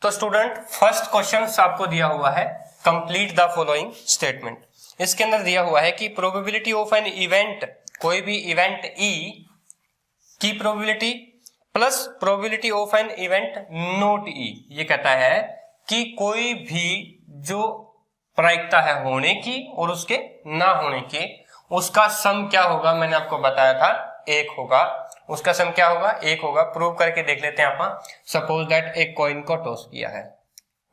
तो student first question आपको दिया हुआ है कंप्लीट द फॉलोइंग स्टेटमेंट। इसके अंदर दिया हुआ है कि प्रोबेबिलिटी ऑफ एन इवेंट, कोई भी इवेंट ई की probability plus probability of an event not E. ये कहता है कि कोई भी जो प्रायिकता है होने की और उसके ना होने की, उसका सम क्या होगा, मैंने आपको बताया था एक होगा। उसका सम क्या होगा, एक होगा। प्रूव करके देख लेते हैं आप। सपोज दैट एक कॉइन को टॉस किया है,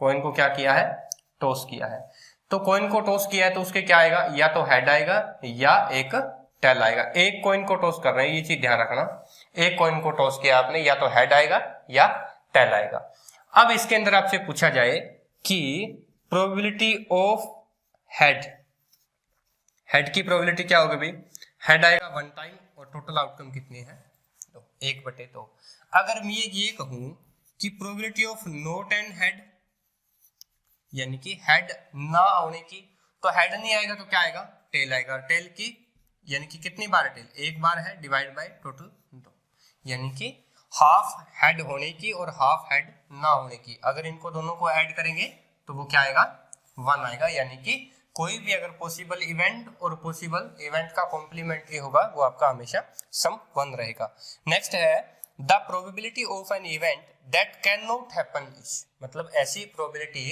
कॉइन को क्या किया है, टॉस किया है। तो कॉइन को टॉस किया है तो उसके क्या आएगा, या तो हेड आएगा या एक टेल आएगा। एक कॉइन को टॉस कर रहे हैं, ये चीज ध्यान रखना। एक कॉइन को टॉस किया आपने, या तो हेड आएगा या टेल आएगा। अब इसके अंदर आपसे पूछा जाए कि प्रोबेबिलिटी ऑफ हेड, हेड की प्रोबेबिलिटी क्या होगी भाई, हेड आएगा 1 टाइम और टोटल आउटकम कितनी है, तो 1/2। अगर मैं ये कहूं कि probability of not and head, यानी कि हेड ना होने की, तो हेड नहीं आएगा तो क्या आएगा, टेल आएगा। टेल की यानी कि कितनी बार टेल, एक बार है, डिवाइड बाय टोटल 2, यानी कि हाफ हेड होने की और हाफ हेड ना होने की। अगर इनको दोनों को ऐड करेंगे तो वो क्या आएगा, 1 आएगा। यानी कि कोई भी अगर पॉसिबल इवेंट और पॉसिबल इवेंट का कॉम्प्लीमेंट्री होगा वो आपका हमेशा सम 1 रहेगा। नेक्स्ट है the probability of an event that can not happen is, मतलब ऐसी प्रोबेबिलिटी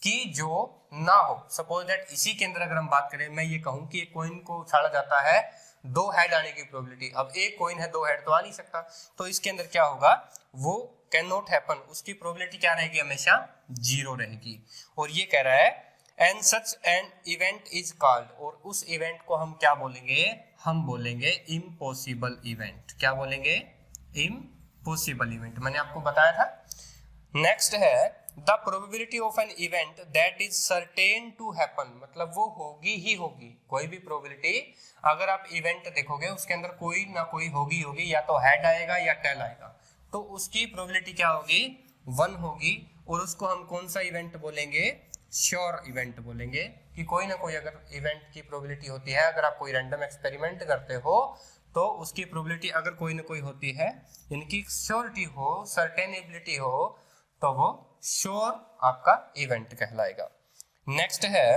कि जो ना हो। सपोज दैट इसी के अंदर अगर हम बात करें, मैं ये कहूं कि एक कॉइन को उछाला जाता है, 2 हेड आने की प्रोबेबिलिटी। अब एक कॉइन है, 2 हेड तो आ नहीं सकता, तो इसके अंदर क्या होगा, वो कैन नॉट हैपन, उसकी प्रोबेबिलिटी क्या रहेगी, हमेशा 0 रहेगी। और ये कह रहा है and such an event is called, और उस इवेंट को हम क्या बोलेंगे, हम बोलेंगे इम्पॉसिबल इवेंट। क्या बोलेंगे, इम्पॉसिबल इवेंट, मैंने आपको बताया था। नेक्स्ट है the probability of an event that is certain to happen, मतलब वो होगी ही होगी। कोई भी प्रोबेबिलिटी अगर आप इवेंट देखोगे उसके अंदर कोई ना कोई होगी होगी, या तो हेड आएगा या टेल आएगा, तो उसकी प्रोबेबिलिटी क्या होगी, 1 होगी। और उसको हम कौन सा इवेंट बोलेंगे, श्योर इवेंट बोलेंगे। कि कोई ना कोई अगर इवेंट की प्रोबेबिलिटी होती है, अगर आप कोई रैंडम एक्सपेरिमेंट करते हो तो उसकी प्रोबेबिलिटी अगर कोई ना कोई होती है, यानी कि श्योरिटी हो, सर्टेनेबिलिटी हो, तो वो श्योर आपका इवेंट कहलाएगा। नेक्स्ट है,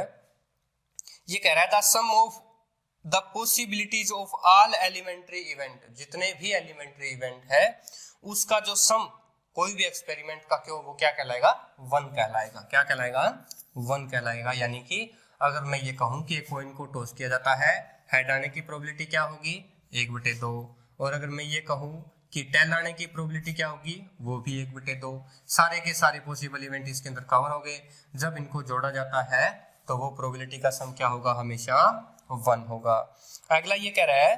ये कह रहा है the sum of the possibilities of all elementary event, जितने भी एलिमेंट्री इवेंट है उसका जो सम कोई भी एक्सपेरिमेंट का क्यों, वो क्या कहलाएगा, 1 कहलाएगा। क्या कहलाएगा, 1 कहलाएगा। यानी कि अगर मैं ये कहूं कि एक कॉइन को टॉस किया जाता है, हेड आने की प्रोबेबिलिटी क्या होगी, 1/2। और अगर मैं ये कहूं कि टेल आने की प्रोबेबिलिटी क्या होगी, वो भी 1/2। सारे के सारे पॉसिबल इवेंट इसके अंदर कवर हो गए। जब इनको जोड़ा जाता है तो वो प्रोबेबिलिटी का सम क्या होगा, हमेशा 1 होगा। अगला ये कह रहा है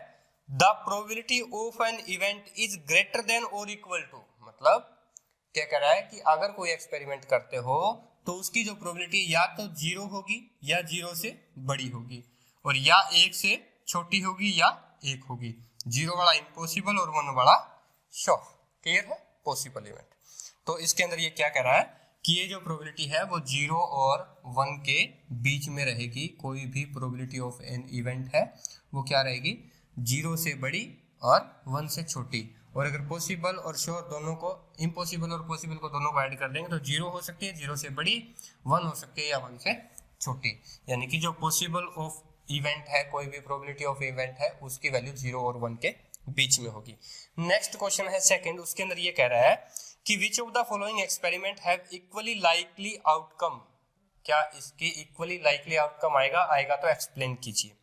the probability of an event is greater than और इक्वल टू, मतलब क्या कह रहा है कि अगर कोई एक्सपेरिमेंट करते हो तो उसकी जो प्रोबेबिलिटी या तो 0 होगी या 0 से बड़ी होगी, और या 1 से छोटी होगी या 1 होगी। 0 वाला इम्पॉसिबल और 1 वाला श्योर। क्लियर है, पॉसिबल इवेंट। तो इसके अंदर ये क्या कह रहा है कि ये जो प्रोबेबिलिटी है वो 0 और 1 के बीच में रहेगी। कोई भी प्रोबेबिलिटी ऑफ एन इवेंट है वो क्या रहेगी, 0 से बड़ी और 1 से छोटी। और अगर पॉसिबल और श्योर दोनों को, इम्पॉसिबल और पॉसिबल को दोनों को ऐड कर देंगे तो 0 हो सकती है 0 से बड़ी, 1 हो सकती है या 1 से छोटी। यानी कि जो पॉसिबल ऑफ इवेंट है, कोई भी प्रोबेबिलिटी ऑफ इवेंट है, उसकी वैल्यू 0 और 1 के बीच में होगी। नेक्स्ट क्वेश्चन है सेकंड, उसके अंदर ये कह रहा है कि which of the following experiment have equally likely outcome, क्या इसकी इक्वली लाइकली आउटकम आएगा, आएगा तो एक्सप्लेन कीजिए।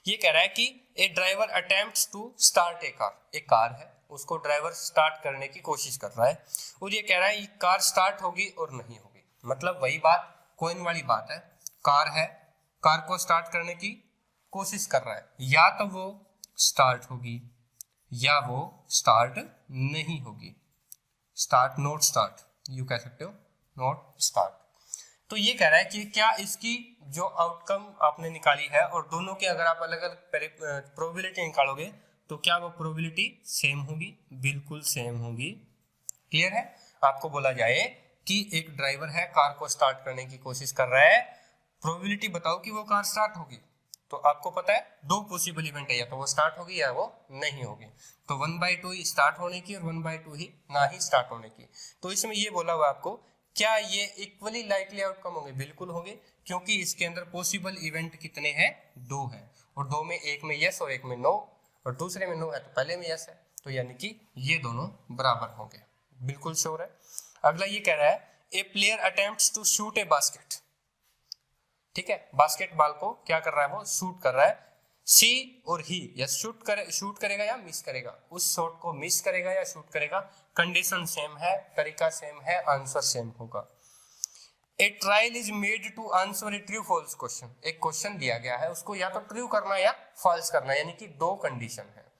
ये कह रहा है कि a driver attempts to start a car, एक कार है, उसको ड्राइवर स्टार्ट करने की कोशिश कर रहा है, और ये कह रहा है ये कार स्टार्ट होगी और नहीं होगी। मतलब वही बात, कॉइन वाली बात है। कार है, कार को स्टार्ट करने की कोशिश कर रहा है, या तो वो स्टार्ट होगी या वो स्टार्ट नहीं होगी। स्टार्ट नॉट स्टार्ट, यू कह सकते हो, नॉट स्टार्ट। तो ये कह रहा है कि क्या इसकी जो आउटकम आपने निकाली है और दोनों के अगर आप अलग अलग प्रोबेबिलिटी निकालोगे तो क्या वो प्रोबेबिलिटी सेम होगी, बिल्कुल सेम होगी। क्लियर है। आपको बोला जाए कि एक ड्राइवर है, कार को स्टार्ट करने की कोशिश कर रहा है, प्रोबेबिलिटी बताओ कि वो कार स्टार्ट होगी, तो आपको पता है 2 पॉसिबल इवेंट है, या तो वो स्टार्ट होगी या वो नहीं होगी। तो 1/2 ही स्टार्ट होने की और 1/2 ही ना ही स्टार्ट होने की। तो इसमें ये बोला हुआ आपको क्या ये इक्वली लाइकली आउटकम होंगे? बिल्कुल होंगे, क्योंकि इसके अंदर पॉसिबल इवेंट कितने हैं? 2 हैं, और 2 में एक में यस और एक में नो, और दूसरे में नो है तो पहले में यस है, तो यानी कि ये दोनों बराबर होंगे। बिल्कुल श्योर है। अगला ये कह रहा है a player attempts to shoot a basket. ठीक है, बास्केटबॉल को क्या कर रहा है? वो शूट कर रहा है। सी और ही या शूट करेगा या मिस करेगा? उस शॉट को मिस करेगा या शूट करेगा? कंडीशन सेम है, तरीका सेम है, आंसर सेम होगा। A trial is made to answer a true false question. एक क्वेश्चन दिया गया है, उसको या तो ट्रू करना या फॉल्स करना, यानी कि 2 कंडीशन है,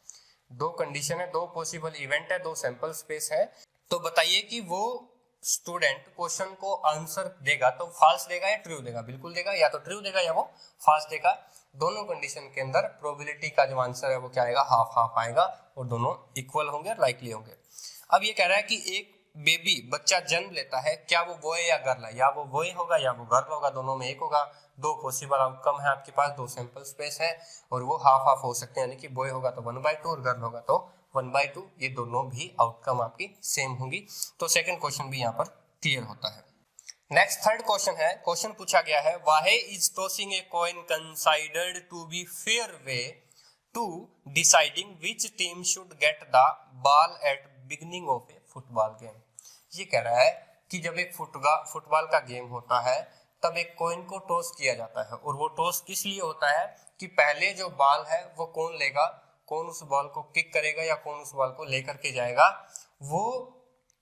2 कंडीशन है, 2 पॉसिबल इवेंट है, 2 सैंपल स्पेस है। तो बताइए कि वो स्टूडेंट क्वेश्चन को आंसर देगा तो फॉल्स देगा या ट्रू देगा? बिल्कुल देगा, या तो ट्रू देगा या वो फॉल्स देगा। दोनों कंडीशन के अंदर प्रोबेबिलिटी का जो आंसर है वो क्या आएगा? हाफ हाफ आएगा, और दोनों इक्वल होंगे, लाइकली होंगे। अब ये कह रहा है कि एक बेबी बच्चा जन्म लेता है, क्या वो बॉय या गर्ल है? या वो बॉय होगा या वो गर्ल होगा, दोनों में एक होगा। 2 पॉसिबल आउटकम है आपके पास, 2 सैंपल स्पेस है, और वो हाफ हाफ हो सकते हैं, यानी कि बॉय होगा तो 1/2 और गर्ल होगा तो 1/2। ये दोनों भी आउटकम आपकी सेम होंगी। तो सेकंड क्वेश्चन भी यहाँ पर क्लियर होता है। नेक्स्ट थर्ड क्वेश्चन है, क्वेश्चन पूछा गया है why is tossing a coin considered to be fair way to deciding which team should get the ball at beginning of a football game. ये कह रहा है कि जब एक फुटबॉल का गेम होता है तब एक कॉइन को टॉस किया जाता है, और वो टॉस किस लिए होता है कि पहले जो बॉल है वो कौन लेगा, कौन उस बॉल को किक करेगा या कौन उस बॉल को लेकर के जाएगा। वो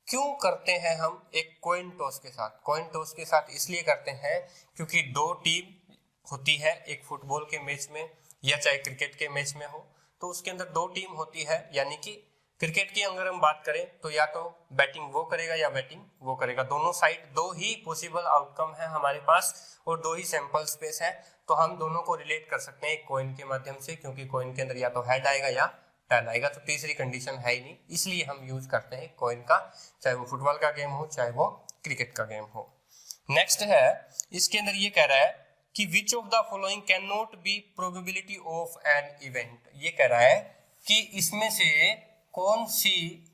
क्यों करते हैं हम एक कॉइन टॉस के साथ? कॉइन टॉस के साथ इसलिए करते हैं क्योंकि 2 टीम होती है एक फुटबॉल के मैच में या चाहे क्रिकेट के मैच में हो, तो उसके अंदर 2 टीम होती है। यानी कि क्रिकेट की अगर हम बात करें तो या तो बैटिंग वो करेगा या बैटिंग वो करेगा, दोनों साइड 2 ही पॉसिबल आउटकम है हमारे पास और 2 ही सैंपल स्पेस है। तो हम दोनों को रिलेट कर सकते हैं एक कॉइन के माध्यम से, क्योंकि कॉइन के अंदर या तो हेड आएगा या टेल आएगा, तो तीसरी कंडीशन है ही नहीं, इसलिए हम यूज करते हैं कॉइन का, चाहे वो फुटबॉल का गेम हो चाहे वो क्रिकेट का गेम हो। नेक्स्ट है, इसके अंदर ये कह रहा है कि which of the following can not be probability of an event. ये कह रहा है कि इसमें से कौन सी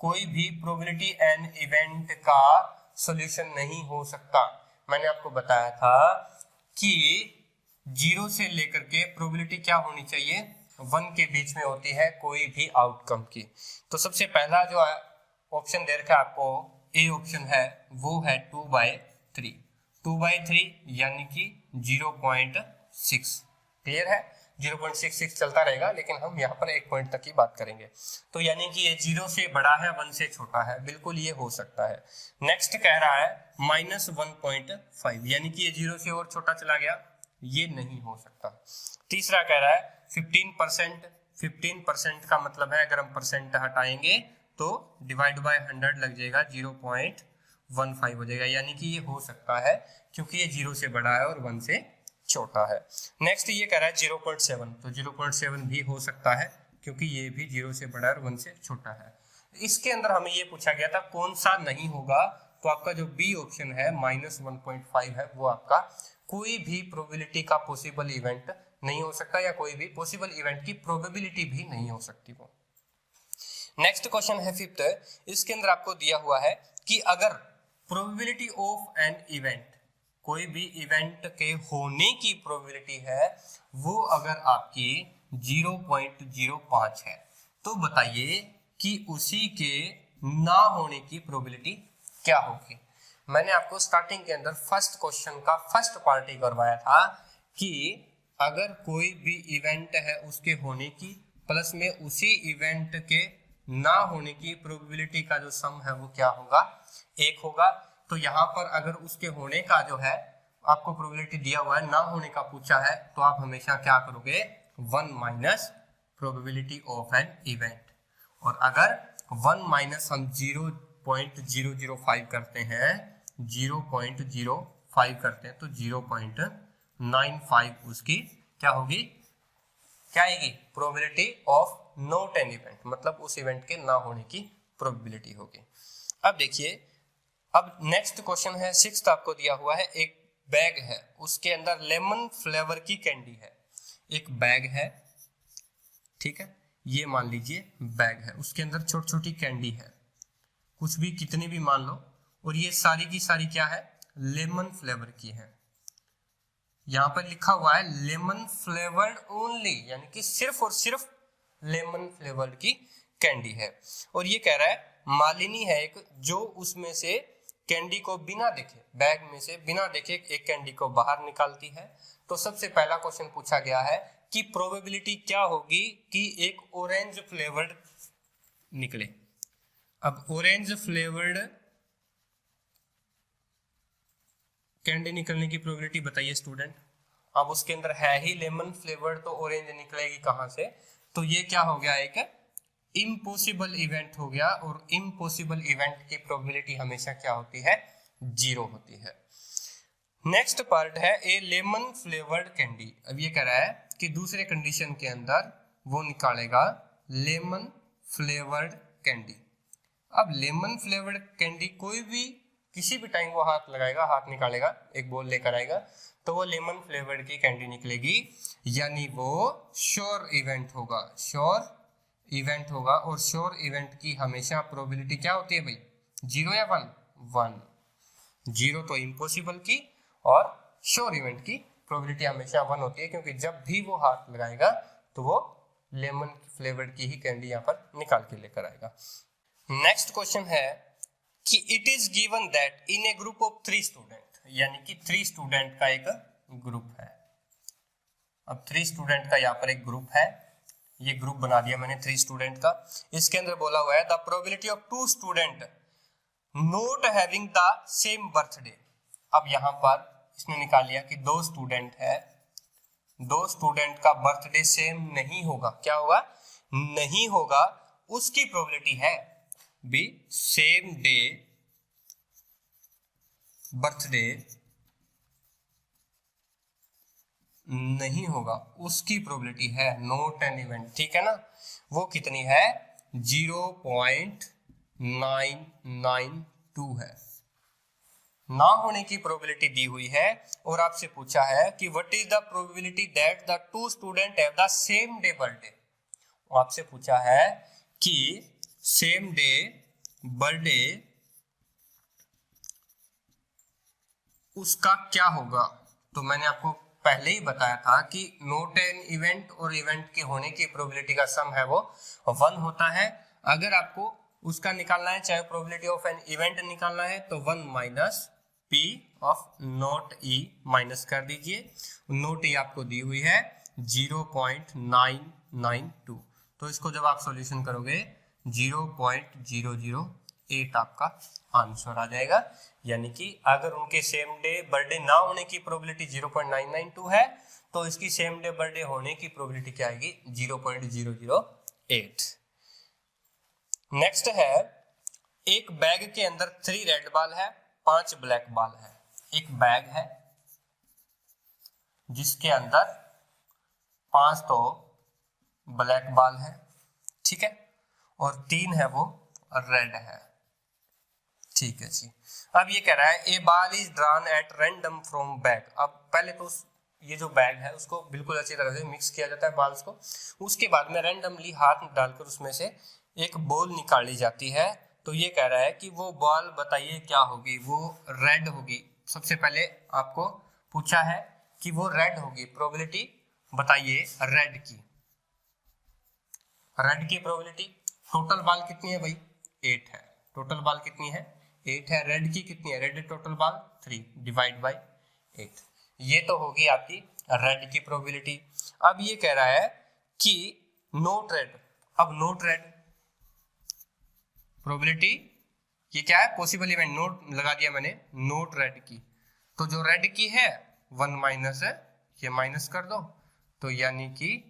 कोई भी प्रोबेबिलिटी एन इवेंट का सॉल्यूशन नहीं हो सकता। मैंने आपको बताया था कि 0 से लेकर के प्रोबेबिलिटी क्या होनी चाहिए? 1 के बीच में होती है कोई भी आउटकम की। तो सबसे पहला जो ऑप्शन दे रखा है आपको, ए ऑप्शन है, वो है 2/3, 2/3 यानी कि 0.6। क्लियर है? 0.66 चलता रहेगा, लेकिन हम यहाँ पर 1 पॉइंट तक की बात करेंगे। तो यानी कि ये 0 से बड़ा है, 1 से छोटा है, बिल्कुल ये हो सकता है। नेक्स्ट कह रहा है -1.5, यानी कि ये 0 से और छोटा चला गया, ये नहीं हो सकता। तीसरा कह रहा है 15%, 15% का मतलब है अगर हम परसेंट हटाएंगे तो डिवाइड बाय 100 लग जाएगा, 0.15 हो जाएगा, यानी कि ये हो सकता है क्योंकि ये 0 से बड़ा है और 1 से छोटा है। नेक्स्ट ये कह रहा है 0.7, तो 0.7 भी हो सकता है क्योंकि ये भी 0 से बड़ा है और 1 से छोटा है। इसके अंदर हमें ये पूछा गया था कौन सा नहीं होगा, तो आपका जो बी ऑप्शन है -1.5 है, वो आपका कोई भी प्रोबेबिलिटी का पॉसिबल इवेंट नहीं हो सकता, या कोई भी पॉसिबल इवेंट की प्रोबेबिलिटी भी नहीं हो सकती वो। नेक्स्ट क्वेश्चन है 5th, इसके अंदर आपको दिया हुआ है कि अगर प्रोबेबिलिटी ऑफ एन इवेंट, कोई भी इवेंट के होने की प्रोबेबिलिटी है वो अगर आपकी 0.05 है, तो बताइए कि उसी के ना होने की प्रोबेबिलिटी क्या होगी। मैंने आपको स्टार्टिंग के अंदर फर्स्ट क्वेश्चन का फर्स्ट पार्ट ही करवाया था कि अगर कोई भी इवेंट है उसके होने की प्लस में उसी इवेंट के ना होने की प्रोबेबिलिटी का जो सम है वो क्या होगा? 1 होगा। तो यहाँ पर अगर उसके होने का जो है आपको प्रोबेबिलिटी दिया हुआ है, ना होने का पूछा है, तो आप हमेशा क्या करोगे? 1 minus probability of an event. और अगर 1 माइनस हम 0.005 करते हैं, 0.05 करते हैं तो 0.95 उसकी क्या होगी? क्या आएगी? Probability of not an event, मतलब उस इवेंट के ना होने की प्रोबेबिलिटी होगी। अब देखिए, अब नेक्स्ट क्वेश्चन है 6th, आपको दिया हुआ है एक बैग है, उसके अंदर लेमन फ्लेवर की कैंडी है। एक बैग है, ठीक है, ये मान लीजिए बैग है, उसके अंदर छोटी छोटी कैंडी है, कुछ भी कितनी भी मान लो, और ये सारी की सारी क्या है, लेमन फ्लेवर की है। यहां पर लिखा हुआ है लेमन फ्लेवर्ड ओनली, यानी कि सिर्फ और सिर्फ लेमन फ्लेवर्ड की कैंडी है। और ये कह रहा है मालिनी है एक, जो उसमें से कैंडी को बिना देखे, बैग में से बिना देखे एक कैंडी को बाहर निकालती है। तो सबसे पहला क्वेश्चन पूछा गया है कि प्रोबेबिलिटी क्या होगी कि एक ऑरेंज फ्लेवर्ड निकले। अब ऑरेंज फ्लेवर्ड कैंडी निकलने की प्रोबेबिलिटी बताइए स्टूडेंट। अब उसके अंदर है ही लेमन फ्लेवर्ड, तो ऑरेंज निकलेगी कहां से? तो ये क्या हो गया, एक इम्पॉसिबल इवेंट हो गया। और इम्पॉसिबल इवेंट की प्रोबेबिलिटी हमेशा क्या होती है, 0 होती है। नेक्स्ट पार्ट है ए लेमन फ्लेवर्ड कैंडी। अब ये कह रहा है कि दूसरे कंडीशन के अंदर वो निकालेगा लेमन फ्लेवर्ड कैंडी। अब लेमन फ्लेवर्ड कैंडी कोई भी किसी भी टाइम वो हाथ लगाएगा, हाथ निकालेगा, एक बॉल लेकर आएगा, तो वो लेमन फ्लेवर्ड की कैंडी निकलेगी, यानी वो श्योर इवेंट होगा, श्योर इवेंट होगा। और श्योर इवेंट की हमेशा प्रोबेबिलिटी क्या होती है भाई, 0 या 1? 1। 0 तो इम्पॉसिबल की और श्योर इवेंट की प्रोबेबिलिटी हमेशा 1 होती है, क्योंकि जब भी वो हाथ लगाएगा तो वो लेमन फ्लेवर्ड की ही कैंडी यहाँ पर निकाल के लेकर आएगा। नेक्स्ट क्वेश्चन है कि it is given that in A group of 3 student, यानी कि 3 स्टूडेंट का एक ग्रुप है। अब 3 स्टूडेंट का यहाँ पर एक ग्रुप है, ये ग्रुप बना दिया मैंने 3 स्टूडेंट का। इसके अंदर बोला हुआ है the probability of 2 student not having the same birthday. अब यहाँ पर इसने निकाल लिया कि 2 स्टूडेंट है, 2 स्टूडेंट का बर्थडे सेम नहीं होगा। क्या होगा, नहीं होगा। उसकी प्रोबेबिलिटी है भी सेम डे बर्थडे नहीं होगा, उसकी प्रोबेबिलिटी है, नॉट एन इवेंट, ठीक है ना। वो कितनी है, 0.992 है। ना होने की प्रोबेबिलिटी दी हुई है और आपसे पूछा है कि what is the probability that the 2 student have the same day birthday. आपसे पूछा है कि सेम डे बर्थडे उसका क्या होगा। तो मैंने आपको पहले ही बताया था कि नॉट एन इवेंट और इवेंट के होने की प्रोबेबिलिटी का सम है वो 1 होता है। अगर आपको उसका निकालना है, चाहे प्रोबेबिलिटी ऑफ एन इवेंट निकालना है, तो 1 minus P of not E minus कर दीजिए। नॉट ई आपको दी हुई है 0.992, तो इसको जब आप सॉल्यूशन करोगे 0.008 आपका आंसर आ जाएगा। यानी कि अगर उनके सेम डे बर्थडे ना होने की प्रोबेबिलिटी 0.992 है, तो इसकी सेम डे बर्थडे होने की प्रोबेबिलिटी क्या आएगी, 0.008। नेक्स्ट है एक बैग के अंदर 3 रेड बॉल है, 5 ब्लैक बॉल है। एक बैग है जिसके अंदर 5 तो ब्लैक बॉल है, ठीक है, और 3 है वो रेड है, ठीक है जी। अब ये कह रहा है a ball is drawn at random from bag. अब पहले तो ये जो बैग है उसको बिल्कुल अच्छी तरह से मिक्स किया जाता है बॉल्स को, उसके बाद में रैंडमली हाथ डालकर उसमें से एक बॉल निकाली जाती है। तो ये कह रहा है कि वो बॉल बताइए क्या होगी, वो रेड होगी। सबसे पहले आपको पूछा है कि वो रेड होगी, प्रोबेबिलिटी बताइए रेड की। रेड की प्रोबेबिलिटी, टोटल बॉल कितनी है भाई, 8 है। टोटल बॉल कितनी है, 8 है। रेड की कितनी है, red total ball 3 divide by 8। ये तो होगी आपकी रेड की प्रोबेबिलिटी। अब ये कह रहा है कि नॉट रेड। अब नॉट रेड प्रोबेबिलिटी, ये क्या है, पॉसिबल इवेंट, नोट लगा दिया मैंने, नोट रेड की। तो जो रेड की है 1 माइनस है, ये माइनस कर दो, तो यानी कि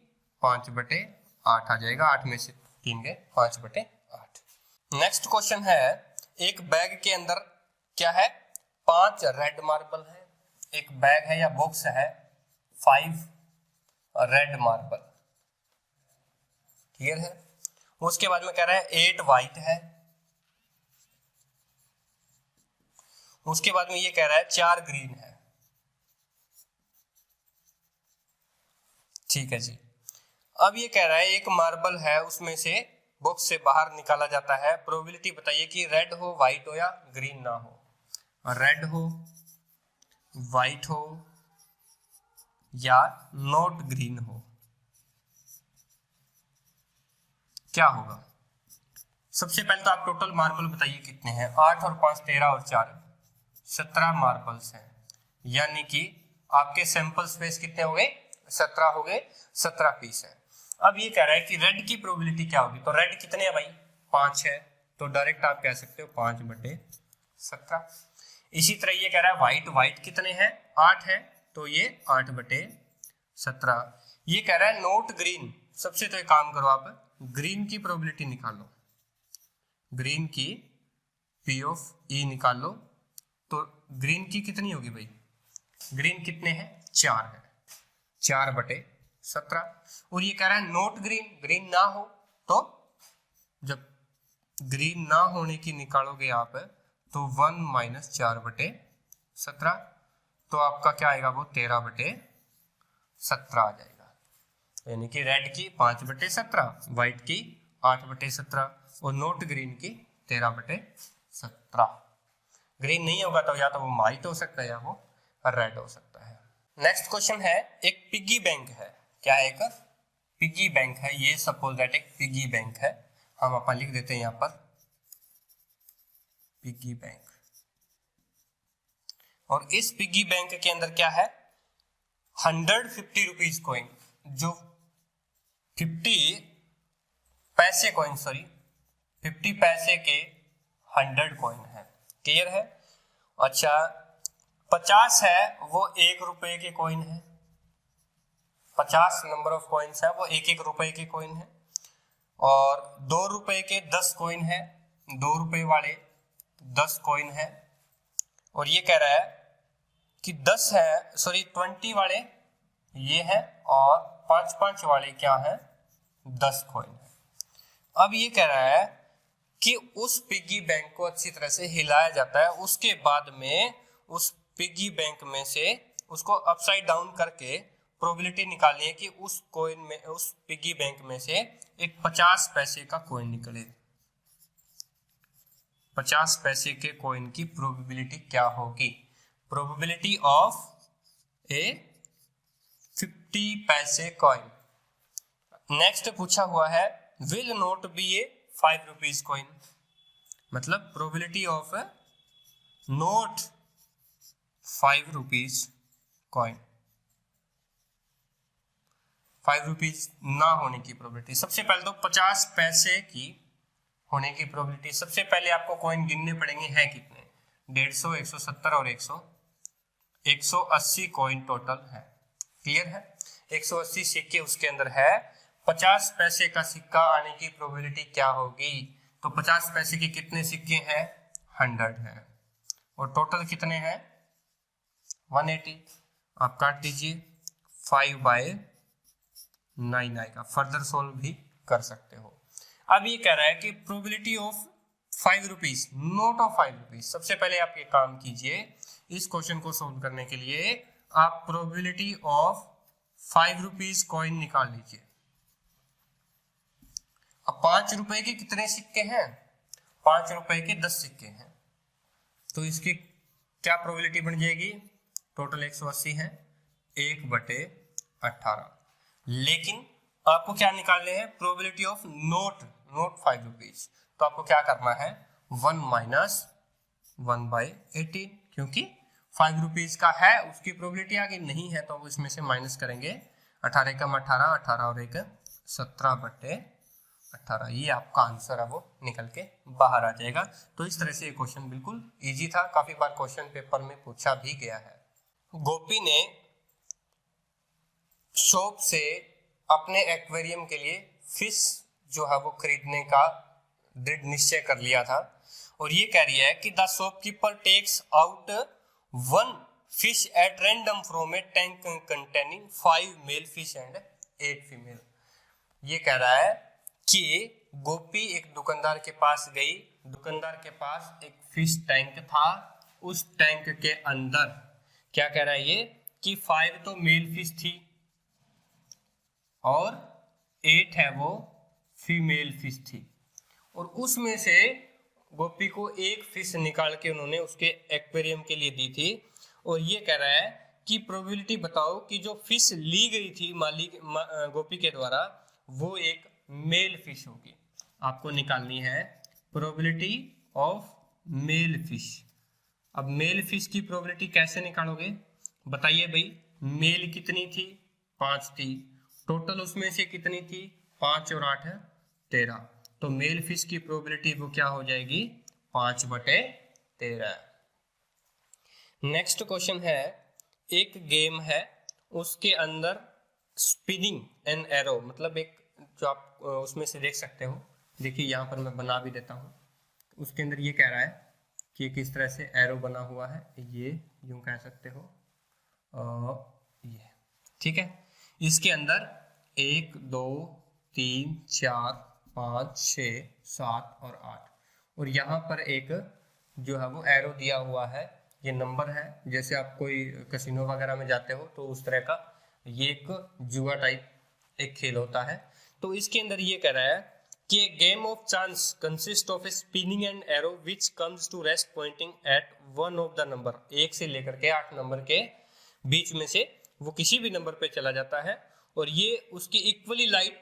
5/8 आ जाएगा। 8 में से 3 गए, 5/8। नेक्स्ट क्वेश्चन है एक बैग के अंदर क्या है, 5 रेड मार्बल है। एक बैग है या बॉक्स है, 5 रेड मार्बल, क्लियर है। उसके बाद में कह रहा है 8 व्हाइट है। उसके बाद में ये कह रहा है 4 ग्रीन है, ठीक है जी। अब ये कह रहा है एक मार्बल है, उसमें से बॉक्स से बाहर निकाला जाता है, प्रोबेबिलिटी बताइए कि रेड हो, व्हाइट हो या ग्रीन ना हो। रेड हो, वाइट हो या नॉट ग्रीन हो, क्या होगा? सबसे पहले तो आप टोटल मार्बल बताइए कितने हैं। 8 और 5 13 और 4 17 मार्बल्स हैं, यानी कि आपके सैंपल स्पेस कितने हो गए? 17 हो गए, 17 पीस है। अब ये कह रहा है कि रेड की प्रोबेबिलिटी क्या होगी, तो रेड कितने हैं भाई? 5 है, तो डायरेक्ट आप कह सकते हो 5/17। इसी तरह ये कह रहा है व्हाइट, व्हाइट कितने हैं? 8 है, तो ये 8/17। ये कह रहा है नॉट ग्रीन, सबसे तो एक काम करो आप ग्रीन की प्रोबेबिलिटी निकालो, ग्रीन की P ऑफ E निकाल लो। तो ग्रीन की कितनी होगी भाई? ग्रीन कितने हैं? 4 है, 4/17। और ये कह रहा है नॉट ग्रीन, ग्रीन ना हो, तो जब ग्रीन ना होने की निकालोगे आप तो 1 - 4/17, तो आपका क्या आएगा? वो 13/17 आ जाएगा। यानी कि रेड की 5/17, व्हाइट की 8/17 और नॉट ग्रीन की 13/17। ग्रीन नहीं होगा तो या तो वो व्हाइट हो सकता है या वो रेड हो सकता है। नेक्स्ट क्वेश्चन है, एक पिग्गी बैंक है। क्या है? एक पिग्गी बैंक है। ये सपोज दैट एक पिग्गी बैंक है, हम अपन लिख देते हैं यहां पर पिग्गी बैंक। और इस पिग्गी बैंक के अंदर क्या है? 150 रुपीज कॉइन, जो 50 पैसे कॉइन, सॉरी 50 पैसे के 100 कॉइन है। क्लियर है? अच्छा, 50 है वो 1 रुपए के कॉइन है, 50 नंबर ऑफ कॉइन्स है वो 1-1 रुपए के कॉइन है। और 2 रुपए के 10 कॉइन है, 2 रुपए वाले 10 कॉइन है। और ये कह रहा है कि 10 है, सॉरी 20 वाले ये है, और 5-5 वाले क्या है? 10 कॉइन है। अब ये कह रहा है कि उस पिग्गी बैंक को अच्छी तरह से हिलाया जाता है, उसके बाद में उस पिग्गी बैंक में से उसको अपसाइड डाउन करके प्रोबेबिलिटी निकालनी है कि उस कॉइन में, उस पिग्गी बैंक में से एक 50 पैसे का कॉइन निकले। 50 पैसे के कॉइन की प्रोबेबिलिटी क्या होगी? प्रोबेबिलिटी ऑफ ए 50 पैसे कॉइन। नेक्स्ट पूछा हुआ है will not be a 5 rupees coin, मतलब probability of not 5 rupees coin, 5 rupees ना होने की प्रोबेबिलिटी। सबसे पहले तो 50 पैसे की होने की प्रोबेबिलिटी, सबसे पहले आपको कॉइन गिनने पड़ेंगे, है कितने? 150, 170 और 180 कॉइन टोटल है। क्लियर है? 180 सिक्के उसके अंदर है। 50 पैसे का सिक्का आने की प्रोबेबिलिटी क्या होगी? तो 50 पैसे के कितने सिक्के हैं? 100 है, और टोटल कितने हैं? 180। आप काट दीजिए, 5/9 आएगा। फर्दर सोल्व भी कर सकते हो। अब ये कह रहा है कि probability of 5 rupees, note of 5 rupees. सबसे पहले आप ये काम कीजिए, इस क्वेश्चन को सोल्व करने के लिए आप प्रोबेबिलिटी ऑफ 5 रुपीज कॉइन निकाल लीजिए। अब 5 रुपए के कितने सिक्के हैं? 5 रुपए के 10 सिक्के हैं, तो इसकी क्या प्रोबेबिलिटी बन जाएगी? टोटल 180 है, 1/18। लेकिन आपको क्या निकालने हैं? Probability of not 5 rupees. तो आपको क्या करना है? 1 - 1/18, क्योंकि 5 रुपीज का है, उसकी प्रोबेबिलिटी आगे नहीं है, तो इसमें से माइनस करेंगे। 18 × 18, 18 और 1 17/18। ये आपका आंसर है, वो निकल के बाहर आ जाएगा। तो इस तरह से ये क्वेश्चन बिल्कुल इजी था, काफी बार क्वेश्चन पेपर में पूछा भी गया है। गोपी ने शॉप से अपने एक्वेरियम के लिए फिश जो है वो खरीदने का दृढ़ निश्चय कर लिया था, और ये कह रही है कि the shopkeeper takes out 1 fish at random from a tank containing 5 male fish and 8 female. ये कह रहा है कि गोपी एक दुकानदार के पास गई, दुकानदार के पास एक फिश टैंक था, उस टैंक के अंदर क्या कह रहा है ये कि 5 तो मेल फिश थी और 8 है वो फीमेल फिश थी, और उसमें से गोपी को एक फिश निकाल के उन्होंने उसके एक्वेरियम के लिए दी थी, और ये कह रहा है कि प्रोबेबिलिटी बताओ कि जो फिश ली गई थी गोपी के द्वारा वो एक मेल फिश होगी। आपको निकालनी है प्रोबेबिलिटी ऑफ मेल फिश। अब मेल फिश की प्रोबेबिलिटी कैसे निकालोगे बताइए भाई। मेल कितनी थी 5 थी, टोटल उसमें से कितनी थी 5 और 8 है 13, तो मेल फिश की प्रोबेबिलिटी वो क्या हो जाएगी 5/13। नेक्स्ट क्वेश्चन है, एक गेम है उसके अंदर स्पिनिंग एन एरो, मतलब एक जो आप उसमें से देख सकते हो, देखिए यहाँ पर मैं बना भी देता हूँ। उसके अंदर ये कह रहा है कि किस तरह से एरो बना हुआ है, ये यूं कह सकते हो, ये ठीक है। इसके अंदर 1 2 3 4 5 6 7 और 8, और यहाँ पर एक जो है वो एरो दिया हुआ है, ये नंबर है। जैसे आप कोई कैसीनो वगैरह में जाते हो तो उस तरह का ये एक जुआ टाइप एक खेल होता है। तो इसके अंदर ये कह रहा है कि a game of chance consists of a spinning and arrow which comes to rest pointing at one of the number, 1 से लेकर के 8 नंबर के बीच में से वो किसी भी नंबर पे चला जाता है, और ये उसकी इक्वली लाइट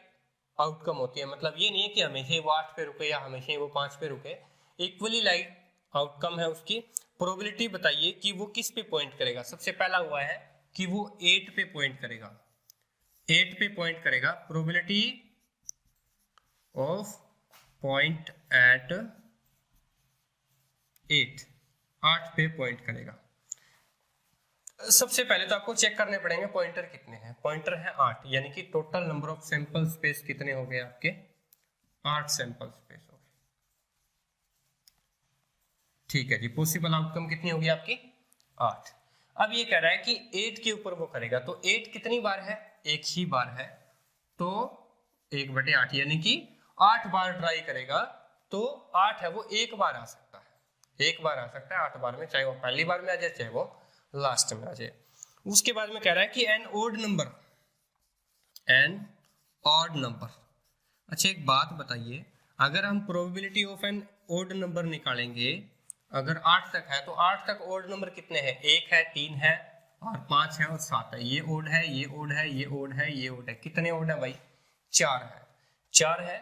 आउटकम होती है। मतलब ये नहीं है कि हमेशा वो 8 पे रुके या हमेशा वो 5 पे रुके, इक्वली लाइट आउटकम है उसकी। प्रोबेबिलिटी बताइए कि वो किस पे पॉइंट करेगा। सबसे पहला हुआ है कि वो 8 पे पॉइंट करेगा, 8 पे पॉइंट करेगा। प्रोबेबिलिटी ऑफ पॉइंट एट 8 पे पॉइंट करेगा। सबसे पहले तो आपको चेक करने पड़ेंगे पॉइंटर कितने हैं। पॉइंटर है 8, यानी कि total number of sample space कितने हो गए आपके 8 सैंपल स्पेस हो गए। ठीक है जी, पॉसिबल आउटकम कितनी होगी आपकी 8। अब ये कह रहा है कि 8 के ऊपर वो करेगा, तो 8 कितनी बार है, एक ही बार है, तो 1/8 यानी कि 8 बार ट्राई करेगा, तो 8 है वो एक बार आ सकता है, एक बार आ सकता है 8 बार में, चाहे वो पहली बार में आ जाए चाहे वो लास्ट में आ जाए। उसके बाद में कह रहा है कि an odd number, an odd number. अच्छा एक बात बताइए, अगर हम probability of an odd number निकालेंगे, अगर 8 तक है तो 8 तक ऑड नंबर कितने हैं, 1 है 3 है और 5 है और 7 है। ये ऑड है, ये ऑड है, ये ऑड है, ये ऑड है। कितने ऑड है भाई 4 है, 4 है,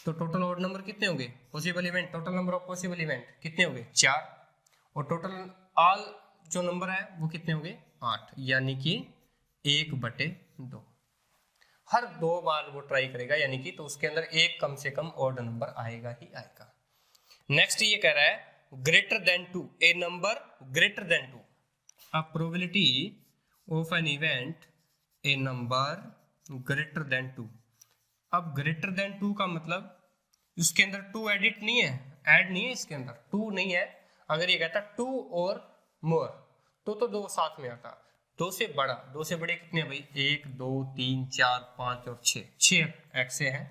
तो टोटल ऑड नंबर कितने होंगे possible event, total number of possible event कितने होंगे 4, और टोटल ऑल जो नंबर है वो कितने होंगे 8, यानी कि 1/2। हर 2 बार वो ट्राई करेगा, यानी कि तो उसके अंदर एक कम से कम ऑड नंबर आएगा ही आएगा। नेक्स्ट ये कह रहा है greater than 2, A number greater than 2, a probability of an event A number greater than 2। अब ग्रेटर देन 2 का मतलब इसके अंदर 2 एडिट नहीं है, ऐड नहीं है, इसके अंदर 2 नहीं है। अगर ये कहता 2 और मोर तो 2 साथ में आता, 2 से बड़ा, 2 से बड़े कितने भाई 1 2 3 4 5 और 6 एक्से हैं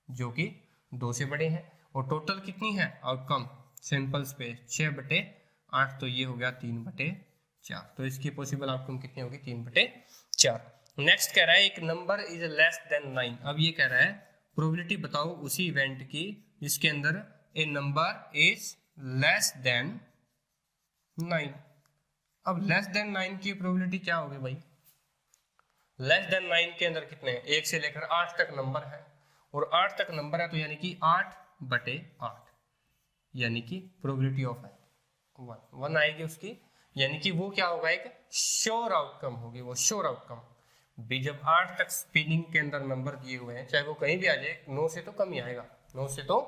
जो कि 2 से बड़े हैं, और टोटल कितनी है आउटकम सैंपल स्पेस 6/8, तो ये हो गया 3/4, तो इसकी पॉसिबल आउटकम कितनी होगी 3/4। नेक्स्ट कह रहा है एक नंबर इज लेस देन 9। अब ये कह रहा है प्रोबेबिलिटी बताओ उसी इवेंट की जिसके अंदर ए नंबर इज लेस देन 9। अब लेस देन 9 की प्रोबेबिलिटी क्या होगी भाई, लेस देन 9 के अंदर कितने हैं, 1 से लेकर 8 तक नंबर है, और 8 तक नंबर है, तो यानी कि 8/8, यानी कि प्रोबेबिलिटी ऑफ 1 आएगी उसकी, यानी कि वो क्या होगा एक श्योर आउटकम होगी, वो श्योर आउटकम भी। जब 8 तक स्पिनिंग के अंदर नंबर दिए हुए हैं, चाहे वो कहीं भी आ जाए, 9 से तो कम ही आएगा, 9 से तो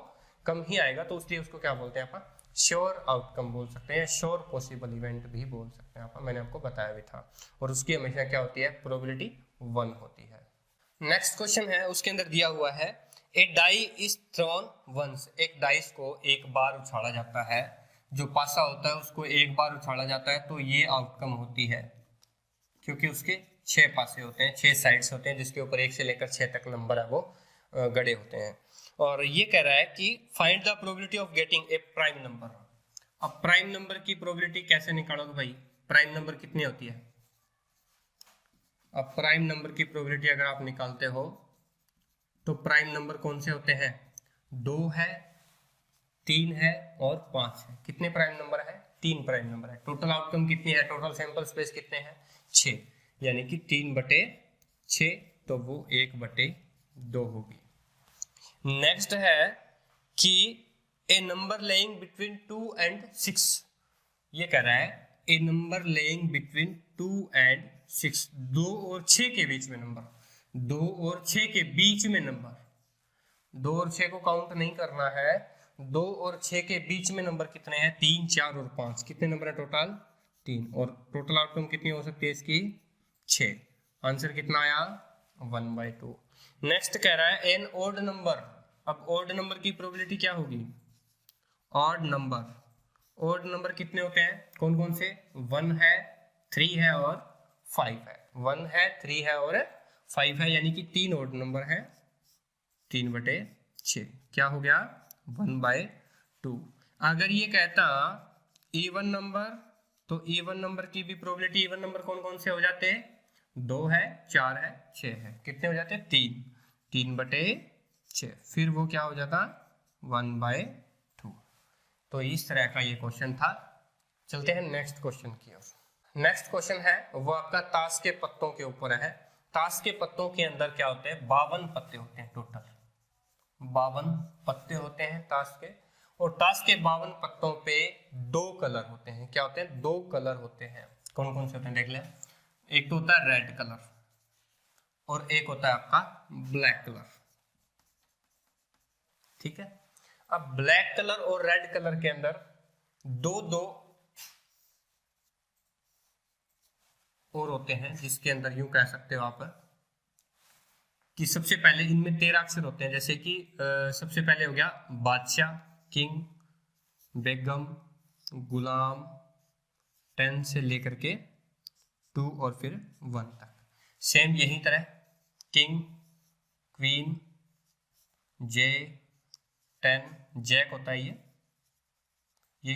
कम ही आएगा, तो इसलिए उसको क्या बोलते हैं अपन श्योर आउटकम बोल सकते हैं, श्योर पॉसिबल इवेंट भी बोल सकते हैं अपन, मैंने आपको बताया भी था। और उसकी हमेशा क्या होती है प्रोबेबिलिटी 1 होती है। नेक्स्ट क्वेश्चन है, उसके अंदर दिया हुआ है ए डाई इज थ्रोन वंस, एक डाइस को एक बार उछाला जाता है, जो पासा होता है उसको एक बार उछाला जाता है, तो ये आउटकम होती है, क्योंकि उसके 6 पासे होते हैं, 6 साइड्स होते हैं, जिसके ऊपर 1 से लेकर 6 तक नंबर है वो गड़े होते हैं। और ये कह रहा है कि find the probability of getting a prime number. अब प्राइम नंबर की प्रोबेबिलिटी कैसे निकालोगे भाई, प्राइम नंबर कितनी होती है। अब प्राइम नंबर की प्रोबेबिलिटी अगर आप निकालते हो तो प्राइम नंबर कौन से होते हैं, 2 है, 3 है और 5 है। कितने प्राइम नंबर है? 3 प्राइम नंबर है। टोटल आउटकम कितनी है? टोटल सैंपल स्पेस कितने हैं? 6, यानी कि 3/6, तो वो 1/2 होगी। नेक्स्ट है कि ए नंबर लेइंग बिटवीन 2 and 6, ये कह रहा है ए नंबर लेइंग बिटवीन 2 and 6, 2 और 6 के बीच में नंबर, 2 और 6 के बीच में नंबर, 2 और 6 को काउंट नहीं करना है, 2 और 6 के बीच में नंबर कितने हैं? 3, 4 और 5। कितने नंबर है टोटल? 3। और टोटल आउटकम कितनी हो सकती है इसकी? 6। आंसर कितना आया? 1/2। नेक्स्ट कह रहा है एन ऑड नंबर। अब ऑड नंबर की प्रोबेबिलिटी क्या होगी? ऑड नंबर, ऑड नंबर कितने होते हैं? कौन कौन से? 1 है, 3 है और 5 है। 1 है, 3 है और 5 है, यानी कि 3 ऑड नंबर है। 3/6 क्या हो गया? 1/2। अगर ये कहता इवन नंबर, तो इवन नंबर की भी प्रोबेबिलिटी, इवन नंबर कौन कौन से हो जाते हैं? 2 है, 4 है, 6 है। कितने हो जाते हैं? 3। 3/6, फिर वो क्या हो जाता? 1/2। तो इस तरह का ये क्वेश्चन था। चलते हैं नेक्स्ट क्वेश्चन की ओर। नेक्स्ट क्वेश्चन है वो आपका ताश के पत्तों के ऊपर है। ताश के पत्तों के अंदर क्या होते हैं? 52 पत्ते होते हैं टोटल, 52 पत्ते होते हैं ताश के। और ताश के 52 पत्तों पे 2 कलर होते हैं। क्या होते हैं? 2 कलर होते हैं। कौन कौन से होते हैं देख लें। एक तो होता है रेड कलर और एक होता है आपका ब्लैक कलर। ठीक है। अब ब्लैक कलर और रेड कलर के अंदर 2 और होते हैं, जिसके अंदर यूं कह सकते हो आप कि सबसे पहले इनमें 13 अक्षर होते हैं। जैसे कि सबसे पहले हो गया बादशाह, किंग, बेगम, गुलाम, 10 से लेकर के 2 और फिर 1 तक। सेम यही तरह किंग, क्वीन, जे, 10, जैक होता है ये